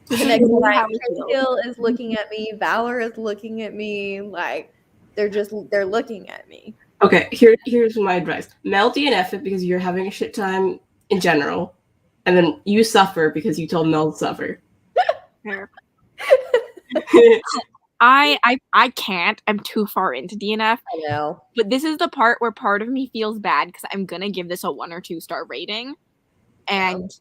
the next How time I feel. Hill is looking at me, Valor is looking at me, like they're looking at me. okay, here's my advice. Mel DNF it because you're having a shit time in general, and then you suffer because you told Mel to suffer. Fair. I can't. I'm too far into DNF. I know. But this is the part where part of me feels bad because I'm gonna give this a 1 or 2 star rating, and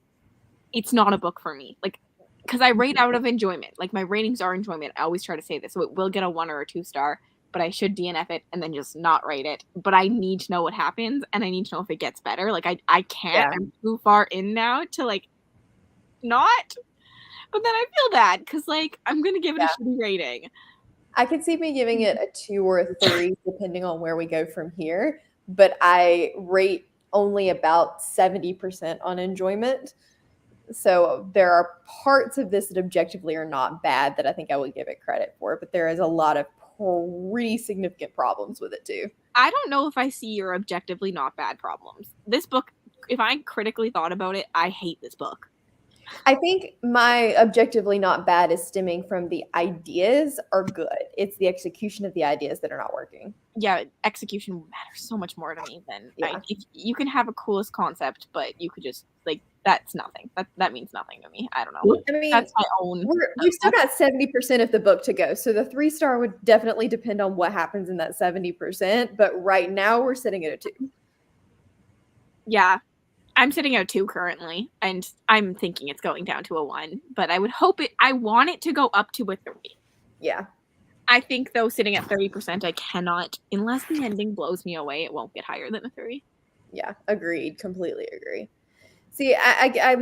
it's not a book for me. Like, because I rate out of enjoyment. Like my ratings are enjoyment. I always try to say this, so it will get a 1 or a 2 star. But I should DNF it and then just not rate it. But I need to know what happens, and I need to know if it gets better. Like I can't. Yeah. I'm too far in now to like not. But then I feel bad because like I'm gonna give it a shitty rating. I could see me giving it a 2 or a 3, depending on where we go from here. But I rate only about 70% on enjoyment. So there are parts of this that objectively are not bad that I think I would give it credit for. But there is a lot of pretty significant problems with it too. I don't know if I see your objectively not bad problems. This book, if I critically thought about it, I hate this book. I think my objectively not bad is stemming from the ideas are good. It's the execution of the ideas that are not working. Yeah, execution matters so much more to me than Yeah. if you can have a coolest concept, but you could just like that's nothing. That means nothing to me. I don't know. I mean, That's my own. we've still got 70% of the book to go. So the 3 star would definitely depend on what happens in that 70%. But right now we're sitting at a 2. Yeah. I'm sitting at 2 currently, and I'm thinking it's going down to a 1, but I would hope I want it to go up to a 3. Yeah. I think, though, sitting at 30%, I cannot, unless the ending blows me away, it won't get higher than a 3. Yeah. Agreed. Completely agree. See, I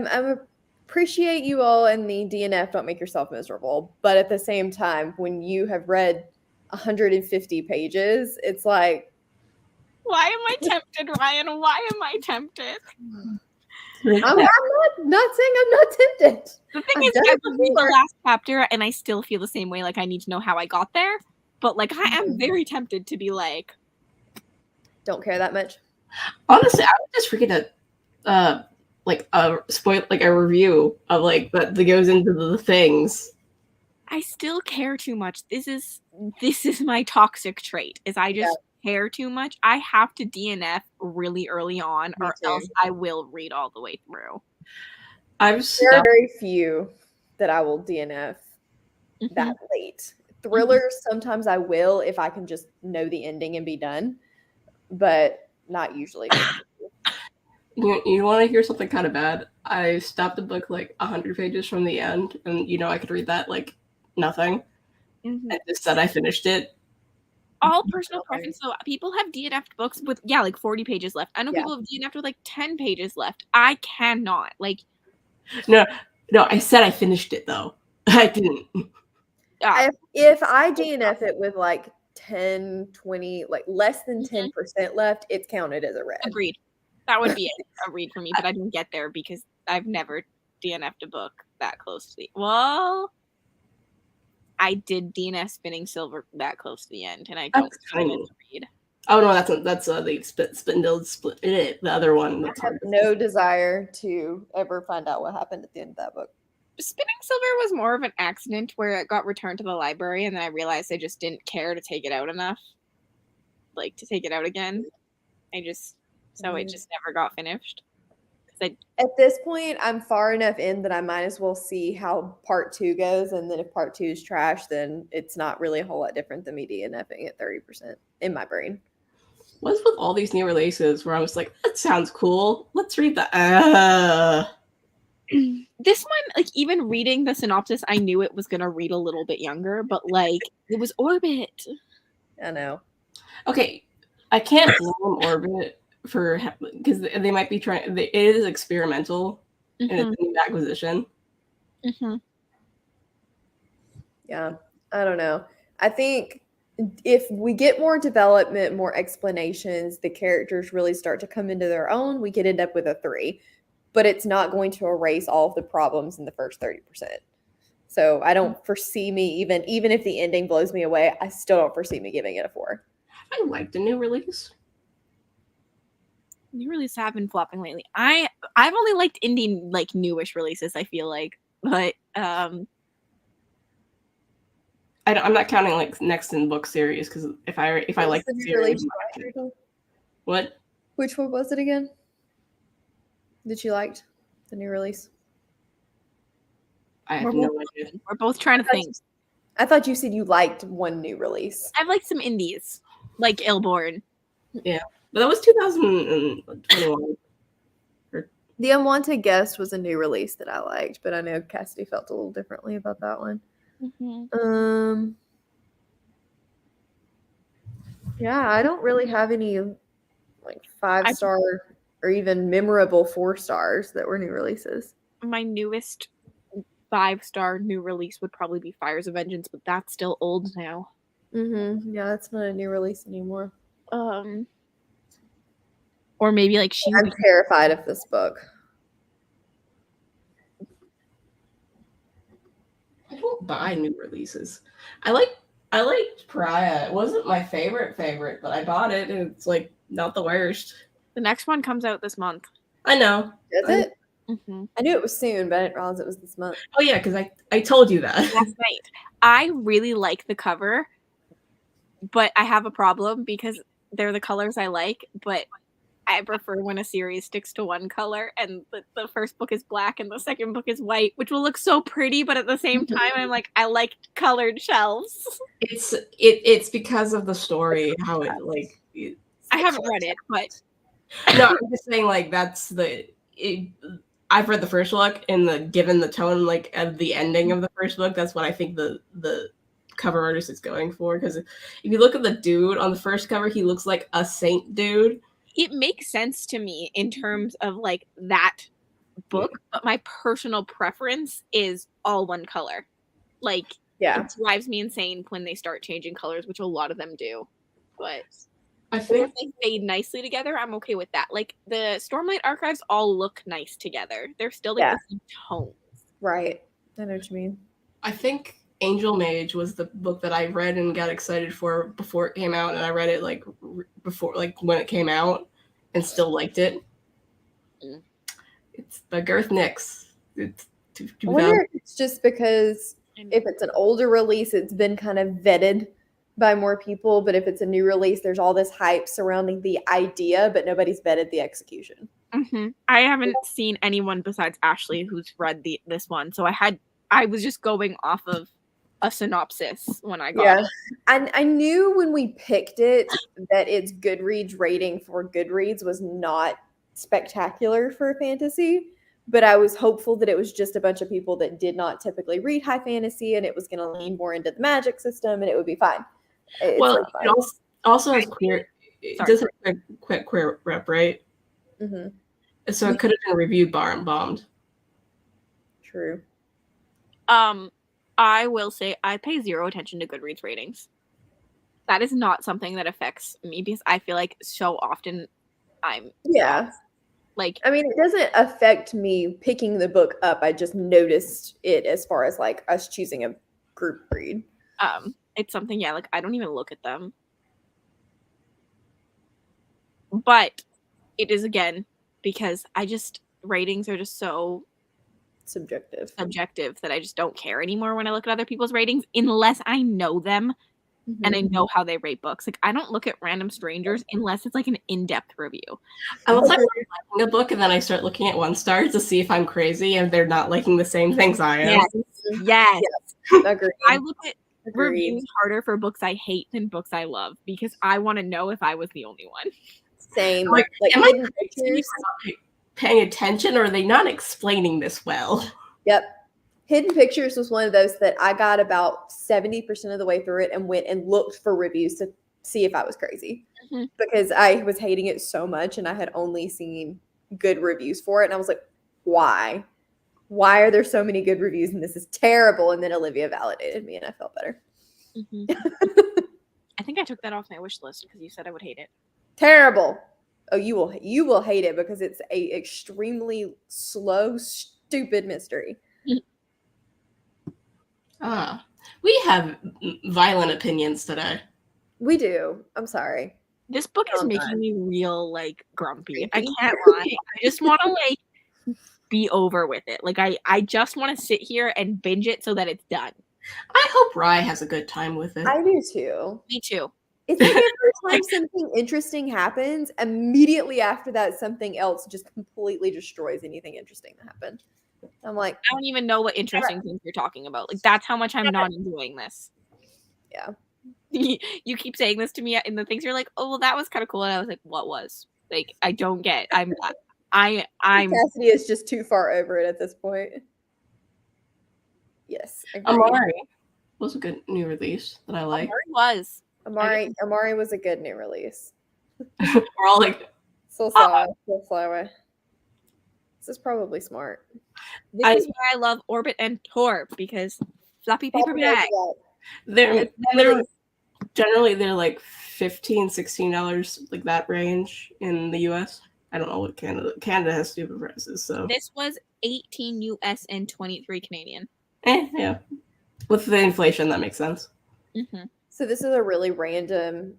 appreciate you all in the DNF. Don't make yourself miserable. But at the same time, when you have read 150 pages, it's like, Why am I tempted, Ryan? Why am I tempted? I'm not saying I'm not tempted. The thing I've is, done I it read the before. last chapter, and I still feel the same way. Like, I need to know how I got there. But, like, I am very tempted to be like... Don't care that much. honestly, I would just freaking like a review of like that goes into the things. I still care too much. This is my toxic trait, is I just care too much. I have to DNF really early on, Me or too. else I will read all the way through. I've There are very few that I will DNF Mhm. that late. Thrillers, sometimes I will if I can just know the ending and be done, but not usually. You want to hear something kind of bad? I stopped the book like 100 pages from the end, and I could read that like nothing. Mhm. I just said I finished it. All personal preference. So people have DNF'd books with like 40 pages left. I know people have DNF'd with like 10 pages left. I cannot. Like, No, I said I finished it though. I didn't. If I DNF it with like 10, 20, like less than 10% left, it's counted as a read. Agreed. That would be a read for me, but I didn't get there because I've never DNF'd a book that close to the... Well, I did DNF Spinning Silver that close to the end, and I don't read. Oh no, that's the split the other one. That's I have no desire to ever find out what happened at the end of that book. Spinning Silver was more of an accident where it got returned to the library, and then I realized I just didn't care to take it out enough, like to take it out again. It just never got finished. At this point, I'm far enough in that I might as well see how part 2 goes, and then if part 2 is trash, then it's not really a whole lot different than me DNFing at 30% in my brain. What's with all these new releases where I was like, that sounds cool. Let's read that. This one, like, even reading the synopsis, I knew it was gonna read a little bit younger, but like it was Orbit. I know. Okay, I can't blame Orbit for because they might be trying. It is experimental, and it's a new acquisition. Yeah, I don't know. I think if we get more development, more explanations, the characters really start to come into their own, we could end up with a 3. But it's not going to erase all of the problems in the first 30%. So I don't foresee me even if the ending blows me away, I still don't foresee me giving it a 4. I liked the new release. New releases have been flopping lately. I've only liked indie like newish releases, I feel like. But I'm not counting like next in book series because if I like the series, what? Which one was it again? That you liked? The new release? I have no idea. We're both trying to think. I thought you said you liked one new release. I've liked some indies, like Illborn. Yeah, but that was 2021. The Unwanted Guest was a new release that I liked, but I know Cassidy felt a little differently about that one. Yeah, I don't really have any like 5-star or even memorable 4 stars that were new releases. My newest 5-star new release would probably be Fires of Vengeance, but that's still old now. Yeah, that's not a new release anymore. Or maybe like I'm terrified of this book. I don't buy new releases. I liked Pariah. It wasn't my favorite, but I bought it and it's like not the worst. The next one comes out this month. I know. Is it? I knew it was soon, but I didn't realize it was this month. Oh yeah, because I told you that. Last night. I really like the cover, but I have a problem because they're the colors I like, but I prefer when a series sticks to one color and the first book is black and the second book is white, which will look so pretty, but at the same time I'm like, I like colored shelves. It's because of the story, how it like I haven't read it, but no, I'm just saying like that's I've read the first book and given the tone like of the ending of the first book, that's what I think the cover artist is going for. Because if you look at the dude on the first cover, he looks like a saint dude. It makes sense to me in terms of like that book, but my personal preference is all one color. Like, it drives me insane when they start changing colors, which a lot of them do. But I think if they fade nicely together, I'm okay with that. Like the Stormlight Archives all look nice together. They're still like the same tones. Right. I know what you mean. I think Angel Mage was the book that I read and got excited for before it came out, and I read it like before, like when it came out, and still liked it. It's by Garth Nix. It's I wonder if it's just because if it's an older release, it's been kind of vetted by more people, but if it's a new release, there's all this hype surrounding the idea, but nobody's vetted the execution. I haven't seen anyone besides Ashley who's read this one, so I was just going off of a synopsis when I got it. I knew when we picked it that its Goodreads rating for Goodreads was not spectacular for a fantasy, but I was hopeful that it was just a bunch of people that did not typically read high fantasy and it was going to lean more into the magic system and it would be fine. It also has queer. It does have a quick queer rep, right? So it could have been reviewed bombed. True. I will say I pay zero attention to Goodreads ratings. That is not something that affects me because I feel like so often I'm like, I mean, it doesn't affect me picking the book up. I just noticed it as far as like us choosing a group read. It's something, like I don't even look at them. But it is again because ratings are just so subjective that I just don't care anymore when I look at other people's ratings unless I know them and I know how they rate books. Like I don't look at random strangers unless it's like an in-depth review. I was like liking a book and then I start looking at 1 star to see if I'm crazy and they're not liking the same things I am. Yes. Agreed. I look at reviews harder for books I hate than books I love because I want to know if I was the only one. Same. Like am Hidden I Pictures. paying attention or are they not explaining this well? Yep. Hidden Pictures was one of those that I got about 70% of the way through it and went and looked for reviews to see if I was crazy because I was hating it so much and I had only seen good reviews for it. And I was like, why? why are there so many good reviews and this is terrible? And then Olivia validated me and I felt better. Mhm. I think I took that off my wish list because you said I would hate it. Terrible. Oh, you will hate it because it's a extremely slow, stupid mystery. We have violent opinions today. We do. I'm sorry. This book is Oh, making God. me real like grumpy. I Creepy. can't lie. I just want to like be over with it. Like I just want to sit here and binge it so that it's done. I hope Rye has a good time with it. I do too. Me too. It's like every time something interesting happens, immediately after that, something else just completely destroys anything interesting that happened. I'm like, I don't even know what interesting things you're talking about. Like that's how much I'm not enjoying this. yeah. You keep saying this to me and the things you're like, oh well that was kind of cool. And I was like, what was? Like I don't get. I'm Cassidy is just too far over it at this point. Yes. agreed. Amari was a good new release that I like. Amari was a good new release. We're all like, So slow. This is probably smart. This is why I love Orbit and Torp because floppy paper bag. they're generally they're like $15-$16 like that range in the US. I don't know what Canada has stupid prices, so This was 18 US and 23 Canadian. yeah. With the inflation, that makes sense. Mm-hmm. So this is a really random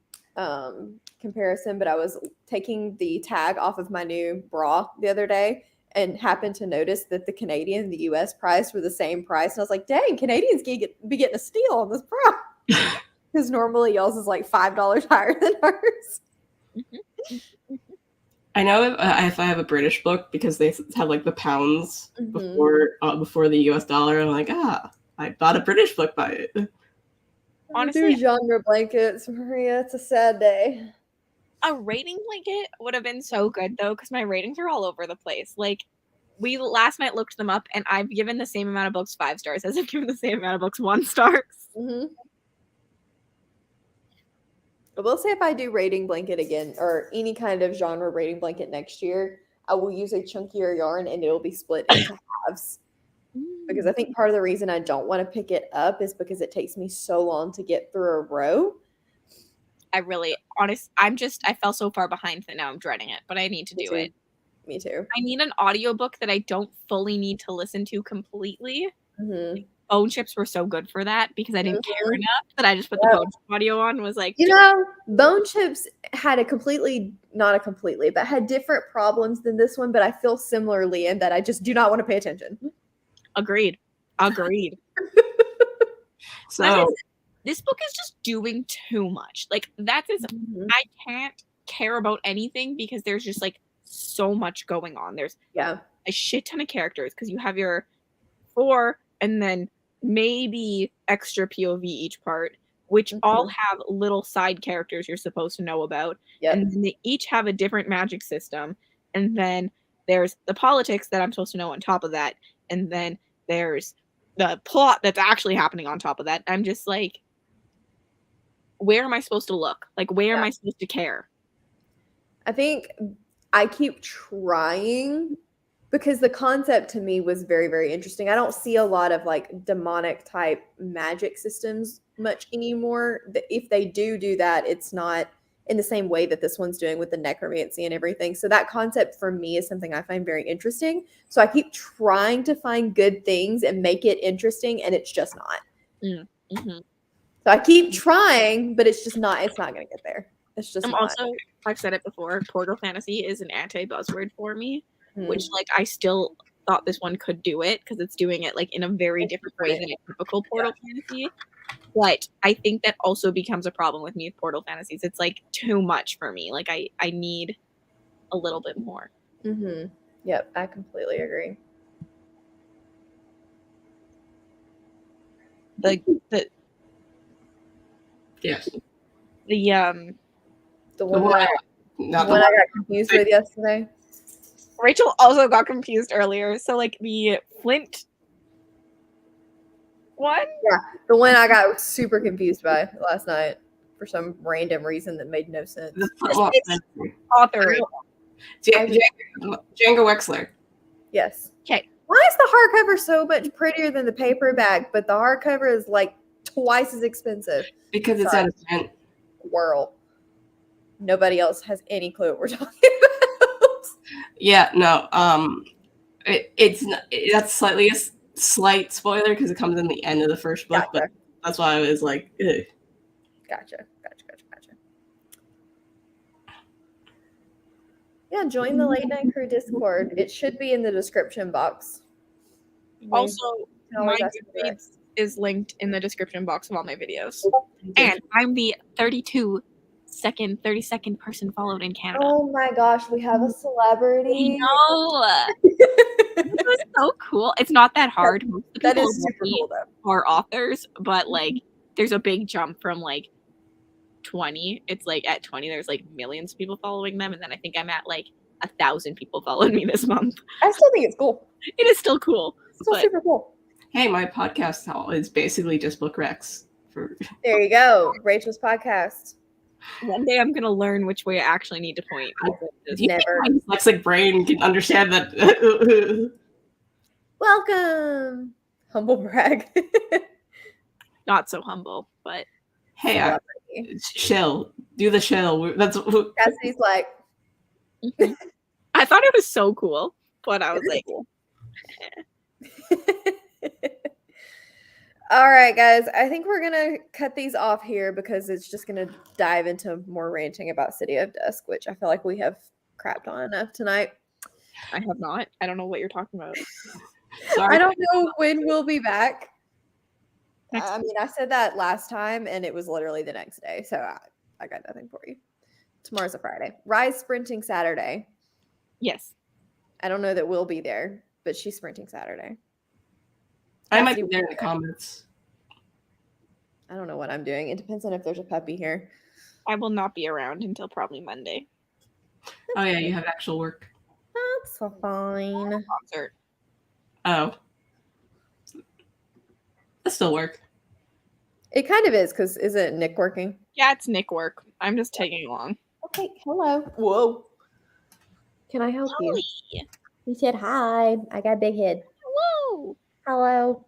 comparison, but I was taking the tag off of my new bra the other day and happened to notice that the Canadian and the US price were the same price. And I was like, dang, Canadians be getting a steal on this bra. Because normally y'all's is like $5 higher than ours. I know if I have a British book because they have like the pounds before the US dollar, I'm like, I bought a British book by it. Honestly, do genre blankets, Maria. It's a sad day. A rating blanket would have been so good though, because my ratings are all over the place. Like we last night looked them up, and I've given the same amount of books 5 stars as I've given the same amount of books 1 stars. I will say if I do rating blanket again or any kind of genre rating blanket next year, I will use a chunkier yarn and it'll be split into halves. Because I think part of the reason I don't want to pick it up is because it takes me so long to get through a row. I fell so far behind that now I'm dreading it, but I need to do it. Me too. I need an audiobook that I don't fully need to listen to completely. Mm-hmm. Bone Chips were so good for that because I didn't care enough that I just put the Bone Chip audio on and was like, Bone Chips had but had different problems than this one, but I feel similarly in that I just do not want to pay attention. Agreed. So this book is just doing too much. Like I can't care about anything because there's just like so much going on. There's a shit ton of characters because you have your 4 and then maybe extra POV each part, which all have little side characters you're supposed to know about. And then they each have a different magic system. And then there's the politics that I'm supposed to know on top of that. And then there's the plot that's actually happening on top of that. I'm just like, where am I supposed to look? Like, where am I supposed to care? I think I keep trying because the concept to me was very, very interesting. I don't see a lot of like demonic type magic systems much anymore. If they do that, it's not in the same way that this one's doing with the necromancy and everything. So that concept for me is something I find very interesting. So I keep trying to find good things and make it interesting, and it's just not. Mm-hmm. So I keep trying, but it's just not. It's not going to get there. It's just. I've said it before. Portal fantasy is an anti-buzzword for me, which like I still thought this one could do it because it's doing it like in a very different way than a typical portal fantasy. But I think that also becomes a problem with me with portal fantasies. It's like too much for me. Like I need a little bit more. Yep, I completely agree. The one I got confused with yesterday. Rachel also got confused earlier. So like the Flint one? Yeah, the one I got super confused by last night for some random reason that made no sense. Author. Django Wexler. Yes. Okay. Why is the hardcover so much prettier than the paperback, but the hardcover is like twice as expensive? Because it's Sorry. out of print. Whirl. Nobody else has any clue what we're talking about. Yeah, no. That's slightly a slight spoiler because it comes in the end of the first book, but Gotcha. that's why I was like, ugh. Gotcha. Yeah, join the Late Night Crew Discord. It should be in the description box. Also, You can my always ask me direct. Goodreads is linked in the description box of all my videos. And I'm the 30-second person followed in Canada. Oh my gosh, we have a celebrity. No. This is so cool. It's not that hard. Most of the That people is super cool though. are authors, but like there's a big jump from like 20. It's like at 20 there's like millions of people following them, and then I think I'm at like 1,000 people following me this month. I still think it's cool. It is still cool. Still but super cool. Hey, my podcast is basically just book recs. There you go. Rachel's podcast. one day I'm gonna learn which way I actually need to point. Never. My dyslexic brain can understand that. Welcome. Humble brag. Not so humble, but Hey, shill. Do the shill. That's Cassidy's like, I thought it was so cool, but I was like, all right, guys. I think we're gonna cut these off here because it's just gonna dive into more ranting about City of Dusk, which I feel like we have crapped on enough tonight. I have not. I don't know what you're talking about. sorry. I don't know when we'll be back. Next I mean, I said that last time, and it was literally the next day, so I got nothing for you. Tomorrow's a Friday. Rise sprinting Saturday. Yes. I don't know that we'll be there, but she's sprinting Saturday. I might be there in the comments. I don't know what I'm doing. It depends on if there's a puppy here. I will not be around until probably Monday. Oh yeah, you have actual work. That's fine. Concert. Oh, that still work. It kind of is, because isn't Nick working? Yeah, it's Nick work. I'm just tagging along. Okay, hello. Whoa. Can I help you? He said hi. I got a big head. Hello. Hello.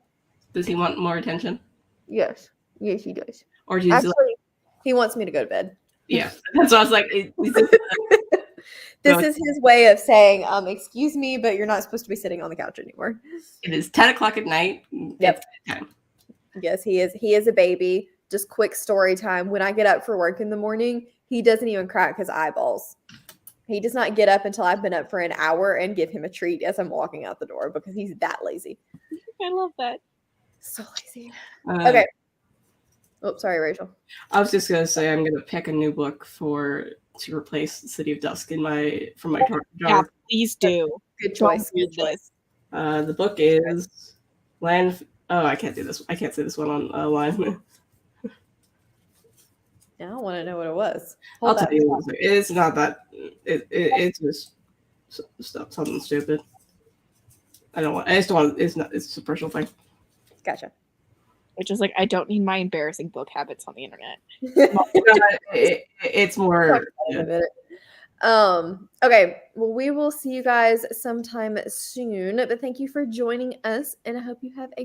Does he want more attention, Yes. Yes, he does. or do you? Actually, he wants me to go to bed. Yeah, that's what I was like. This is his way of saying, excuse me, but you're not supposed to be sitting on the couch anymore. It is 10 o'clock at night. Yep. It's bedtime. Yes, he is. He is a baby. Just quick story time. When I get up for work in the morning, he doesn't even crack his eyeballs. He does not get up until I've been up for an hour and give him a treat as I'm walking out the door because he's that lazy. I love that. So lazy. Uh, Okay. Oh, sorry, Rachel. I was just gonna say I'm gonna pick a new book to replace City of Dusk from my jar. Yeah, please do. Good choice. Don't Good read choice. this. The book is Land. Oh, I can't do this. I can't say this one on line. Yeah, I want to know what it was. I'll Hold tell up. you. It's not that. It's just something stupid. I just don't want. It's not. It's a personal thing. Gotcha. Which is like, I don't need my embarrassing book habits on the internet. It's more. In a minute. Okay, well, we will see you guys sometime soon, but thank you for joining us, and I hope you have a